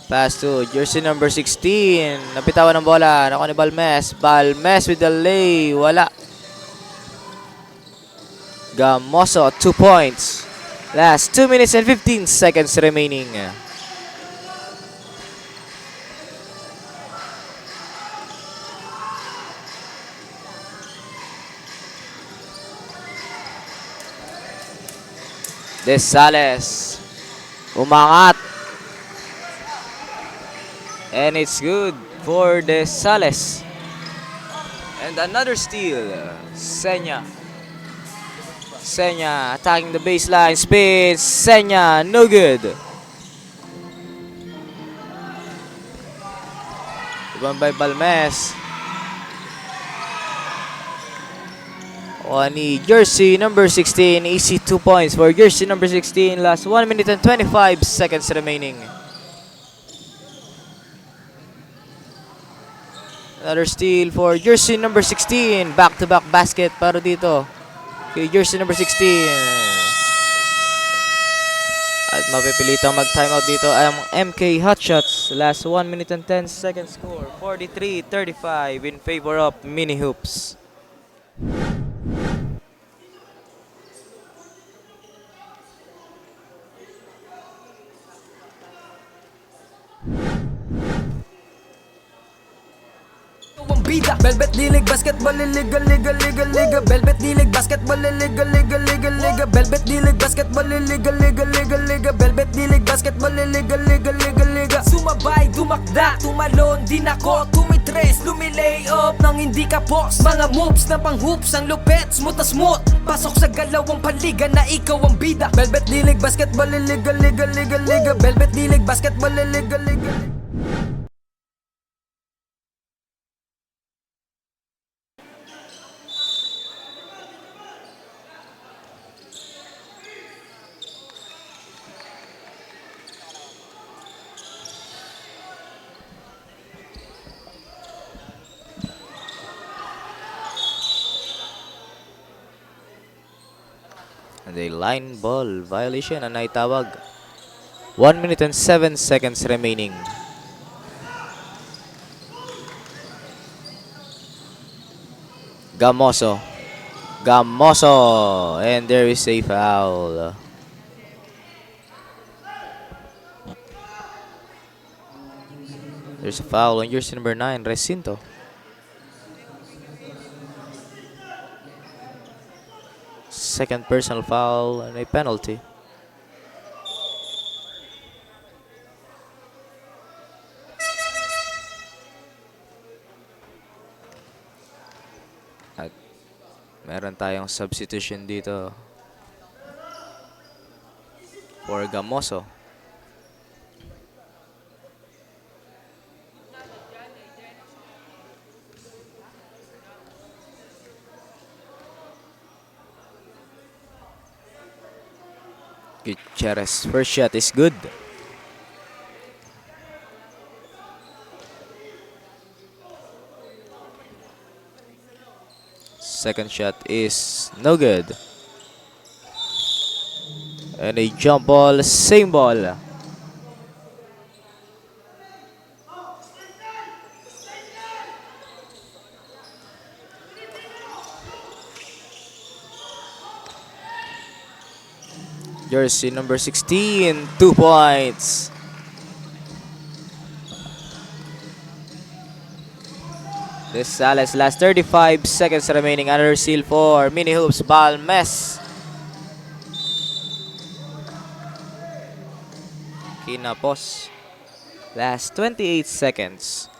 Pass to jersey number 16. Napitawan ng bola. Nakuha ni Balmes. Balmes with the lay. Wala. Gamoso, 2 points. Last 2 minutes and 15 seconds remaining. Desales umangat. And it's good for Desales. And another steal. Senya attacking the baseline, spins, Senya, no good. Rebound by Balmes. Ni jersey number 16, easy 2 points for jersey number 16. Last 1 minute and 25 seconds remaining. Another steal for jersey number 16. Back-to-back basket para dito. Okay, jersey number 16. At mapipilitang mag-timeout dito ang MK Hotshots. Last 1 minute and 10 seconds score. 43-35 in favor of Mini Hoops. Velvet Dilig Basketball Liga Liga Liga Liga Velvet Dilig Basketball Liga Liga Liga Liga Velvet Dilig Basketball Liga Liga Liga Liga Velvet Dilig Basketball Liga Liga Liga Liga Sumabay, dumakda, tumalon din ako, tumitra umitres, lumilay off nang hindi ka post. Mga moves na pang hoops, ang lupet, smooth na smooth. Pasok sa galawang paliga na ikaw ang bida. Velvet dilig, basketball, liga, liga, liga, liga. Velvet dilig, basketball, liga, liga. And a line ball violation na naitawag. 1 minute and 7 seconds remaining. Gamoso. Gamoso. And there is a foul. There's a foul on jersey number 9, Recinto. Second personal foul and a penalty. At meron tayong substitution dito for Gamoso. Gutierrez, first shot is good. Second shot is no good. And a jump ball, same ball. Jersey number 16, 2 points. This Salas, last 35 seconds remaining. Another seal for Mini Hoops, Balmes. Kinapos. Last 28 seconds.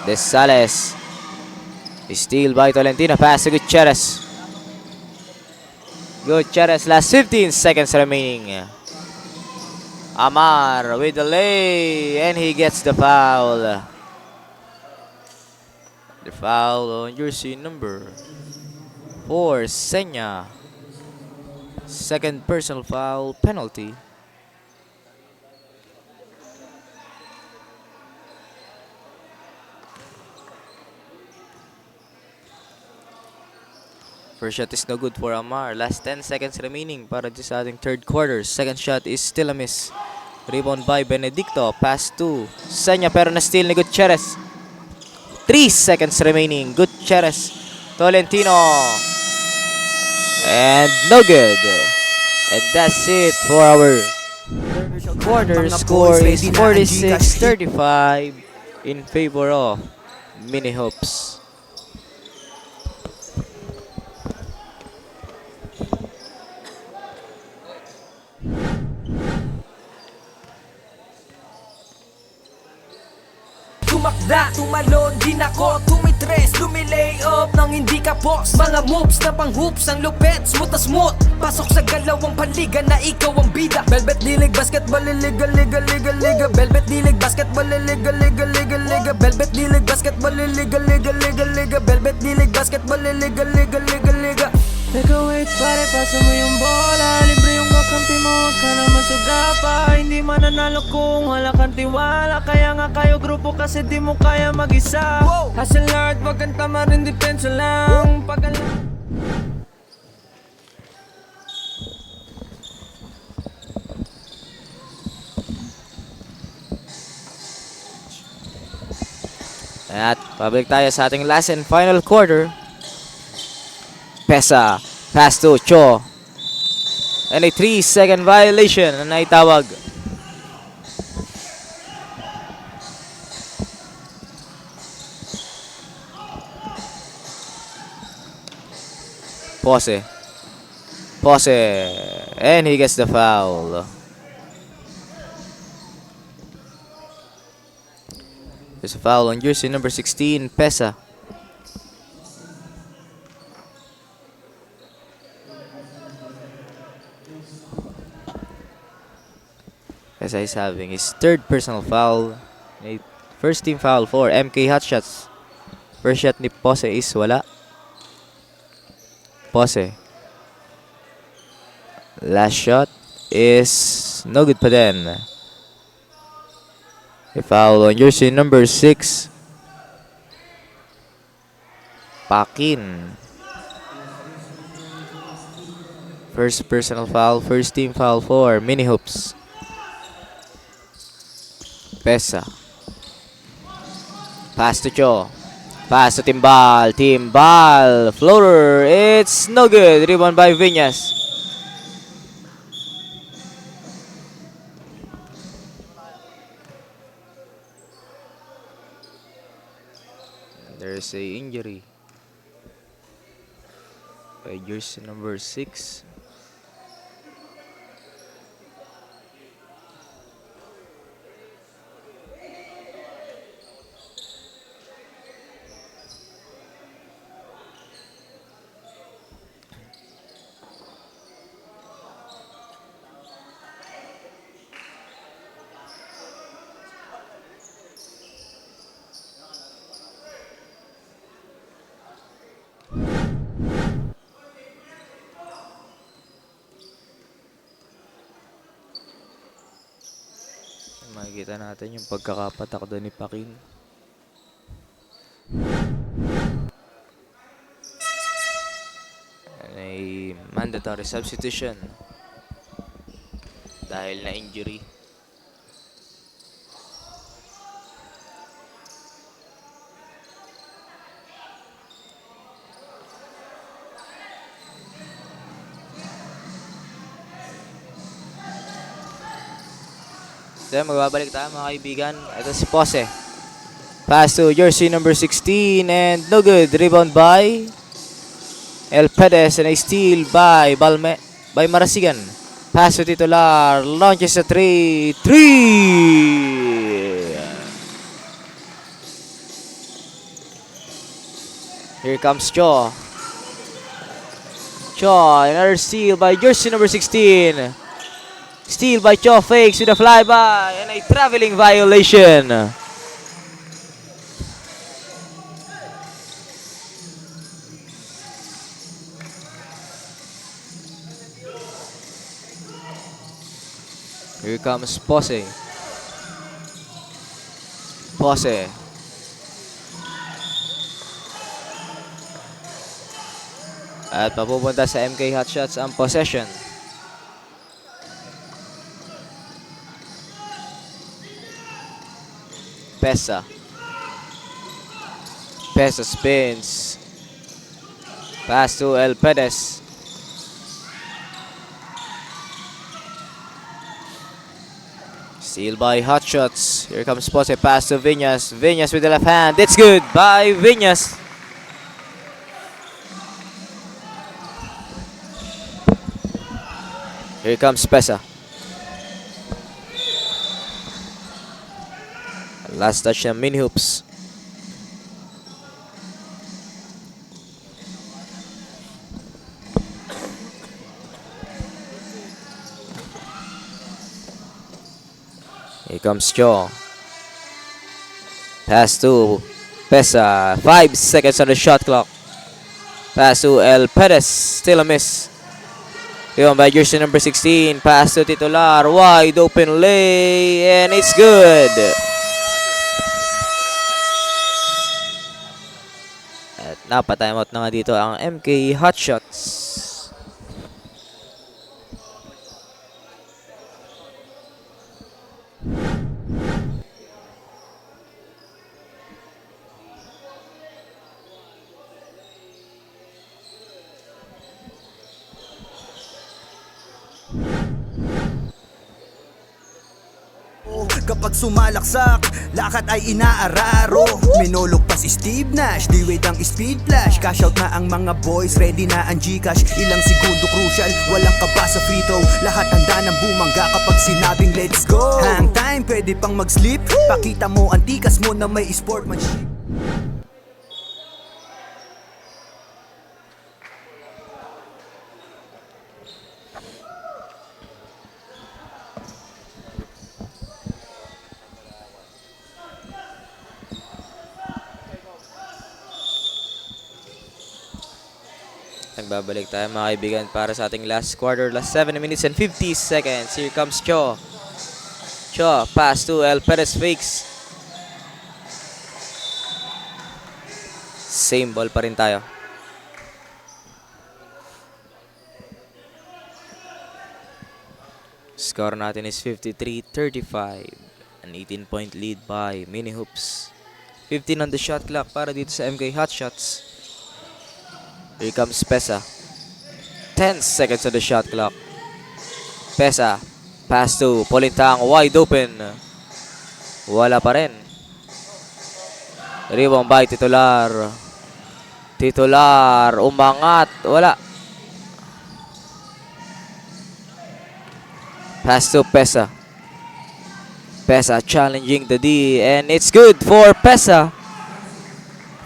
This Sales. Steal by Tolentino. Pass to Gutierrez. Gutierrez, last 15 seconds remaining. Amar with the lay. And he gets the foul. The foul on jersey number 4, Senya. Second personal foul, penalty. First shot is no good for Amar. Last 10 seconds remaining para sa ating third quarter. Second shot is still a miss. Rebound by Benedicto. Pass to Senya pero na-steal ni Gutierrez. 3 seconds remaining. Gutierrez. Tolentino. And no good. And that's it for our quarter. Score is 46-35 in favor of Mini Hoops. Tumakda, tumalon, din ako tumitres, lumilay off nang hindi ka post. Mga moves na pang hoops, ang lupet, smooth na smooth. Pasok sa galawang paliga na ikaw ang bida. Velvet dilig, basketball, liga, liga, liga, liga. Velvet dilig, basketball, liga, liga, liga, liga. Velvet dilig, basketball, liga, liga, liga, liga. Velvet dilig, basketball, liga, liga, liga, liga. Teka wait pare, pasa mo yung bola. Libre yung kakampi mo, wag ka naman sugapa. Hindi mananalo kung wala kang tiwala. Kaya nga kayo grupo kasi di mo kaya mag-isa. Hustle hard, wag kang tama rin, depensa lang. At pabalik tayo sa ating last and final quarter. Pesa, pass to Cho. And a 3-second violation na naitawag. Pose. And he gets the foul. There's a foul on jersey number 16, Pesa. Pesa is having his third personal foul. First team foul for MK Hotshots. First shot ni Pose is wala. Pose. Last shot is no good pa din. A foul on jersey number 6. Pakin. First personal foul, first team foul for Mini Hoops. Pesa. Pass to Cho. Pass to Timbal. Timbal. Floater. It's no good. Rebound by Viñas. There's a injury by jersey number 6. Makikita natin yung pagkakapatakdo ni Pakin. And a mandatory substitution dahil na injury. Then magbabalik tayo mga kaibigan. Ito si Pose. Pass to jersey number 16 and no good. Rebound by El Perez and a steal by Marasigan. Pass to Titular. Launches a 3. 3! Here comes Cho. Cho, another steal by jersey number 16. Steal by Cho, fakes with a flyby and a traveling violation. Here comes Pose. Pose. At papupunta sa MK Hotshots ang possession. Pesa. Pesa spins. Pass to El Perez. Steal by Hotshots. Here comes Pose. Pass to Viñas. Viñas with the left hand. It's good by Viñas. Here comes Pesa. Last touch ng Mini Hoops. Here comes Cho. Pass to Pesa. 5 seconds on the shot clock. Pass to El Perez. Still a miss. Yun by jersey number 16. Pass to Titular. Wide open lay. And it's good. Napa-timeout na nga dito ang MK Hotshots. Kapag sumalaksak, lakad ay inaararo. Minulog pa si Steve Nash, di wait ang speed flash. Cash out na ang mga boys, ready na ang Gcash. Ilang segundo crucial, walang kaba sa free throw. Lahat handa ng bumangga kapag sinabing let's go. Hang time, pwede pang mag-sleep. Pakita mo ang tikas mo na may sportsmanship. Nagbabalik tayo mga kaibigan para sa ating last quarter, last 7 minutes and 50 seconds. Here comes Cho. Cho, pass to El Perez fakes. Same ball pa rin tayo. Score natin is 53-35. An 18-point lead by Mini Hoops. 15 on the shot clock para dito sa MK Hotshots. Here comes Pesa. 10 seconds on the shot clock. Pesa. Pass to Polintang. Wide open. Wala pa rin. Rebound by Titular. Titular. Umangat. Wala. Pass to Pesa. Pesa challenging the D. And it's good for Pesa.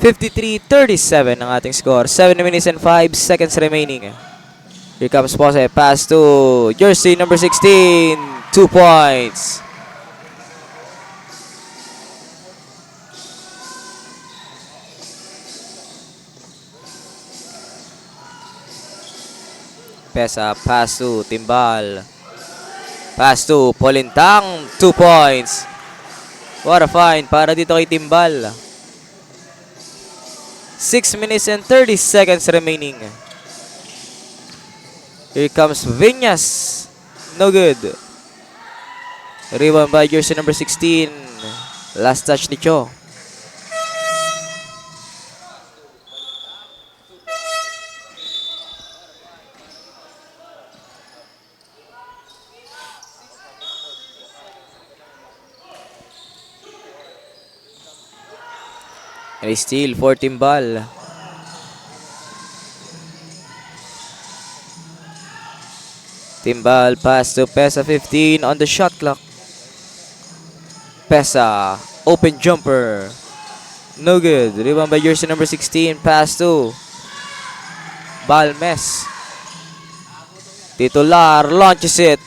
53-37 ang ating score. 7 minutes and 5 seconds remaining. Here comes Pose. Pass to jersey number 16. 2 points. Pesa. Pass to Timbal. Pass to Polintang. 2 points. What a find para dito kay Timbal. 6 minutes and 30 seconds remaining. Here comes Viñas. No good. Rebound by jersey number 16. Last touch ni Cho. And a steal for Timbal. Timbal pass to Pesa 15 on the shot clock. Pesa, open jumper. No good. Rebound by jersey number 16. Pass to Balmes. Titular launches it.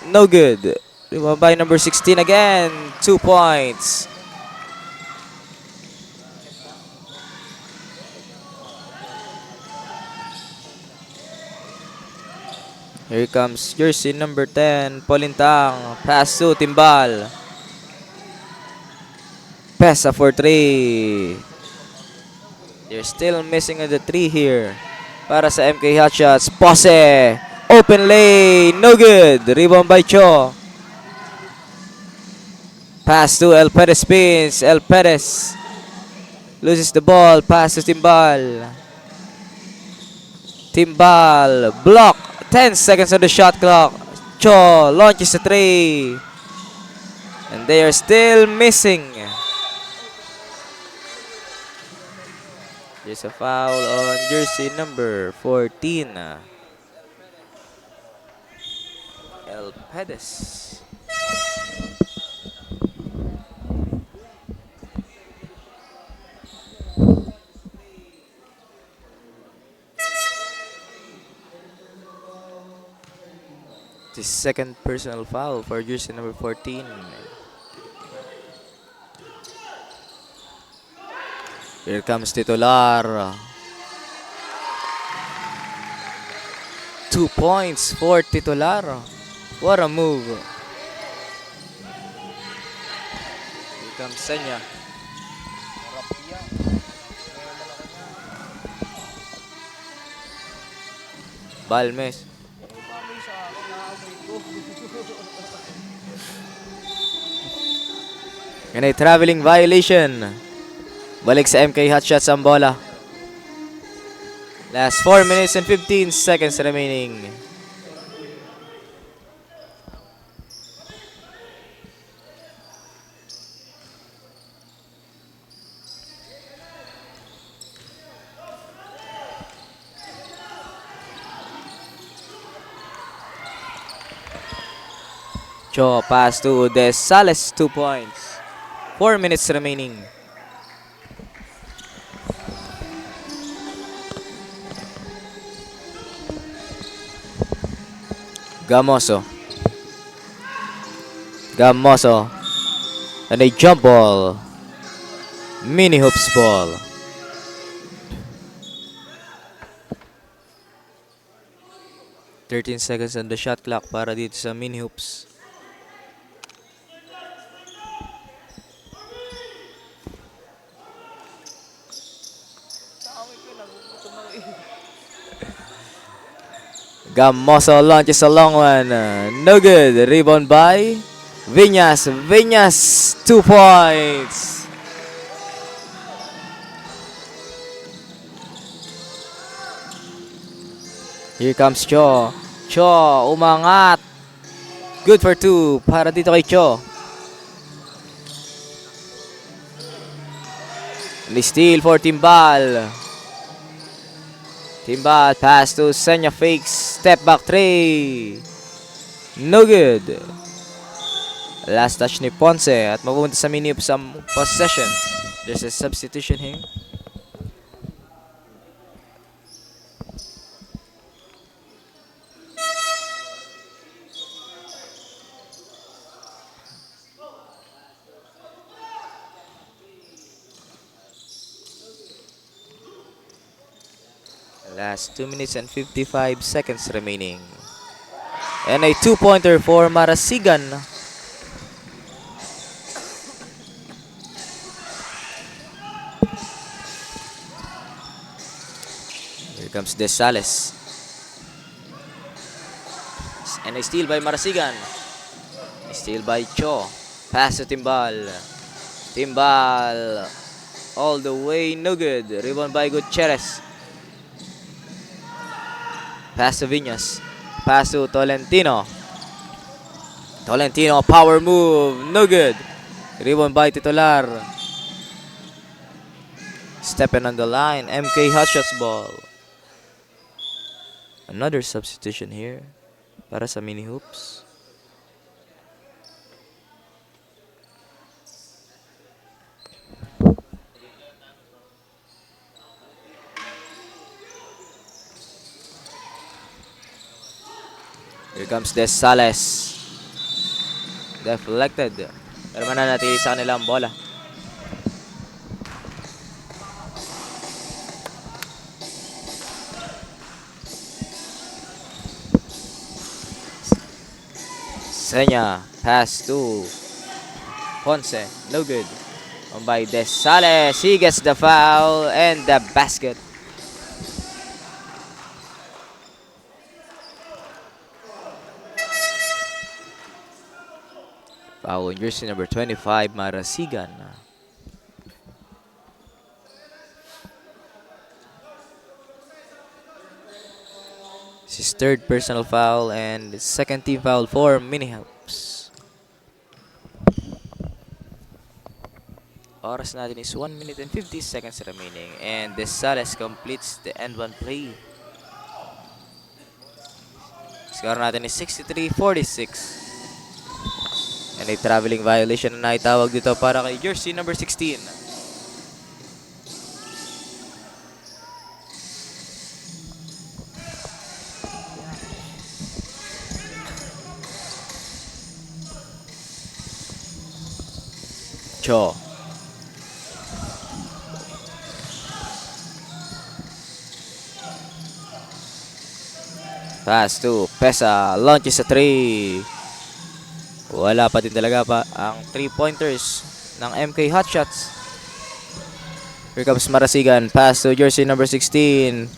No good. Rebound by number 16 again. 2 points. Here comes jersey number 10, Polintang. Pass to Timbal. Pesa for 3. They're still missing the 3 here. Para sa MK Hotshots. Pose. Open lane. No good. Rebound by Cho. Pass to El Perez spins. El Perez loses the ball. Pass to Timbal. Timbal. Block. 10 seconds on the shot clock. Cho launches the 3. And they are still missing. There's a foul on jersey number 14. El Perez. The second personal foul for jersey number 14. Here comes Titular. 2 points for Titular. What a move. Here comes Senya. Balmes. And a traveling violation. Balik sa MK Hotshots ang bola. Last 4 minutes and 15 seconds remaining. Cho pass to Desales, 2 points. 4 minutes remaining. Gamoso. Gamoso. And a jump ball. Mini hoops ball. "13 seconds on the shot clock para dito sa mini hoops. Gamoso launches a long one. No good. Rebound by Viñas. Viñas, 2 points. Here comes Cho. Cho, umangat. Good for 2 para dito kay Cho. And steal for Timbal. Timbal pass to Senya, fakes. Step back 3. No good. Last touch ni Ponce at mapupunta sa mini hoops sa possession. There's a substitution here. Last 2 minutes and 55 seconds remaining. And a 2-pointer for Marasigan. Here comes Desales. And a steal by Marasigan. A steal by Cho. Pass to Timbal. Timbal. All the way, no good. Rebound by Gutierrez. Pass to Viñas. Pass to Tolentino. Tolentino, power move. No good. Rebound by Titular. Stepping on the line. MK Hotshots ball. Another substitution here para sa mini hoops. Here comes Desales. Deflected. Pero mananatili sa kanila ang bola. Senya. Pass to Ponce. No good. On by Desales. He gets the foul and the basket. Foul on jersey number 25, Marasigan. This is third personal foul and second team foul for mini hoops. Oras natin is 1 minute and 50 seconds remaining. And Desales completes the end one play. Score natin is 63-46. And a traveling violation na naitawag dito para kay jersey number 16. Cho. Pass to Pesa. Launches a 3. Wala pa din talaga pa ang 3-pointers ng MK Hotshots. Here comes Marasigan. Pass to jersey number 16.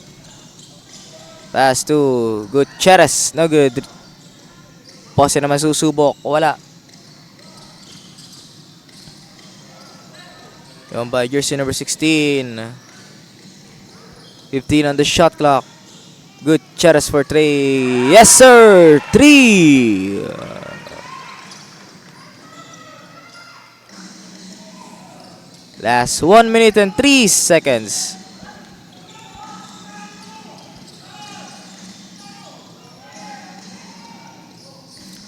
Pass to Gutierrez. No good. Pose naman susubok. Wala. Yung by jersey number 16. 15 on the shot clock. Gutierrez for 3. Yes sir! 3! Last 1 minute and 3 seconds.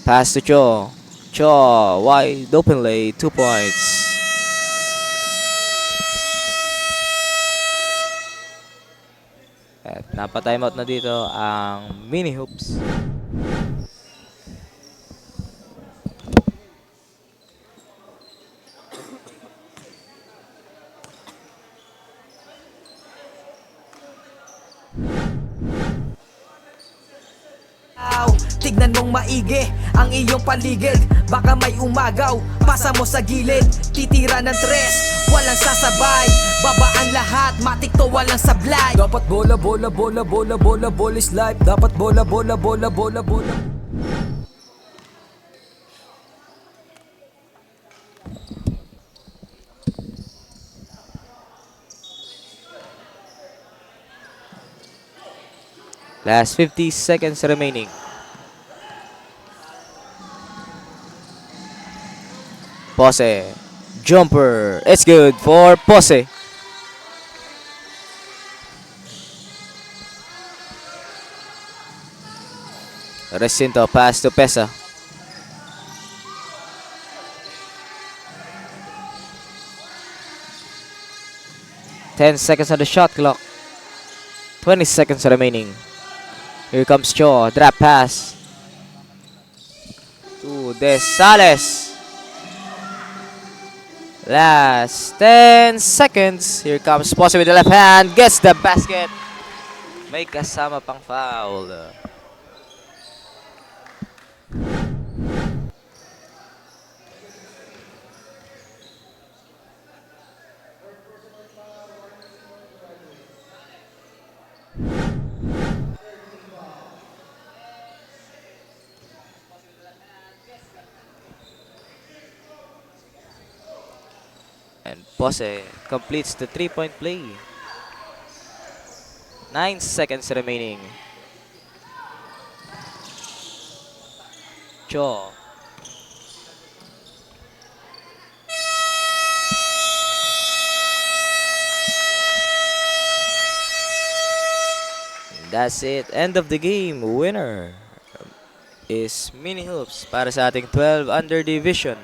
Pass to Cho. Cho, wide open lay, 2 points. At napa-timeout na dito ang Mini Hoops. Tignan mong maigi ang iyong paligid. Baka may umagaw, pasa mo sa gilid. Titira ng tres, walang sasabay. Babaan lahat, matik to walang sablay. Dapat bola, bola, bola, bola, bola, bola is life. Dapat bola, bola, bola, bola, bola. Last 50 seconds remaining. Pose. Jumper. It's good for Pose. Recinto pass to Pesa. Ten seconds on the shot clock. 20 seconds remaining. Here comes Cho. Drop pass to Desales. Last 10 seconds. Here comes Pose with the left hand. Gets the basket. May kasama pang foul. And Pose completes the 3-point play. 9 seconds remaining. Cho. That's it. End of the game. Winner is Mini Hoops para sa ating 12 under division.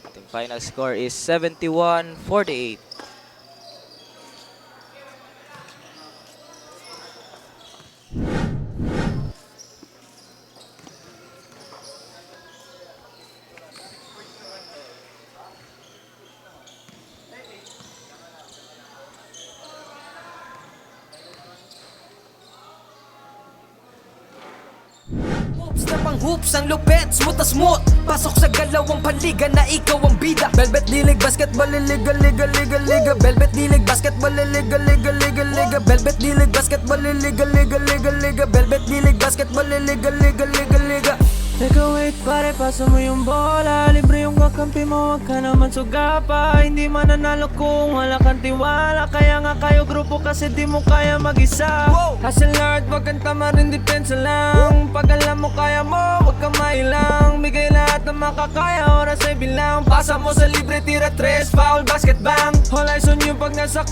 Ating final score is 71-48. Hoops na pang hoops, ang lupet, smooth na smooth. Pasok sa galawang panliga na ikaw ang bida. Velvet Dilig, basketball, liga, liga, liga, liga. Velvet Dilig, basketball, liga, liga, liga, liga. Velvet Dilig, basketball, liga, liga, liga, liga. Velvet Dilig, basketball, liga, liga, liga, liga. Teka wait pare, pasa mo yung bola. Libre yung kakampi mo, wag ka naman sugapa. Hindi mananalo kung wala kang tiwala. Kaya nga kayo grupo kasi di mo kaya mag-isa. Hustle hard, wag kang tamarin, depensa lang. Pag alam mo kaya mo, wag kang mailang. Bigay lahat ng makakaya, oras ay bilang. Pasa mo sa libre, tira tres, foul, basket bang. All eyes on you pag nasa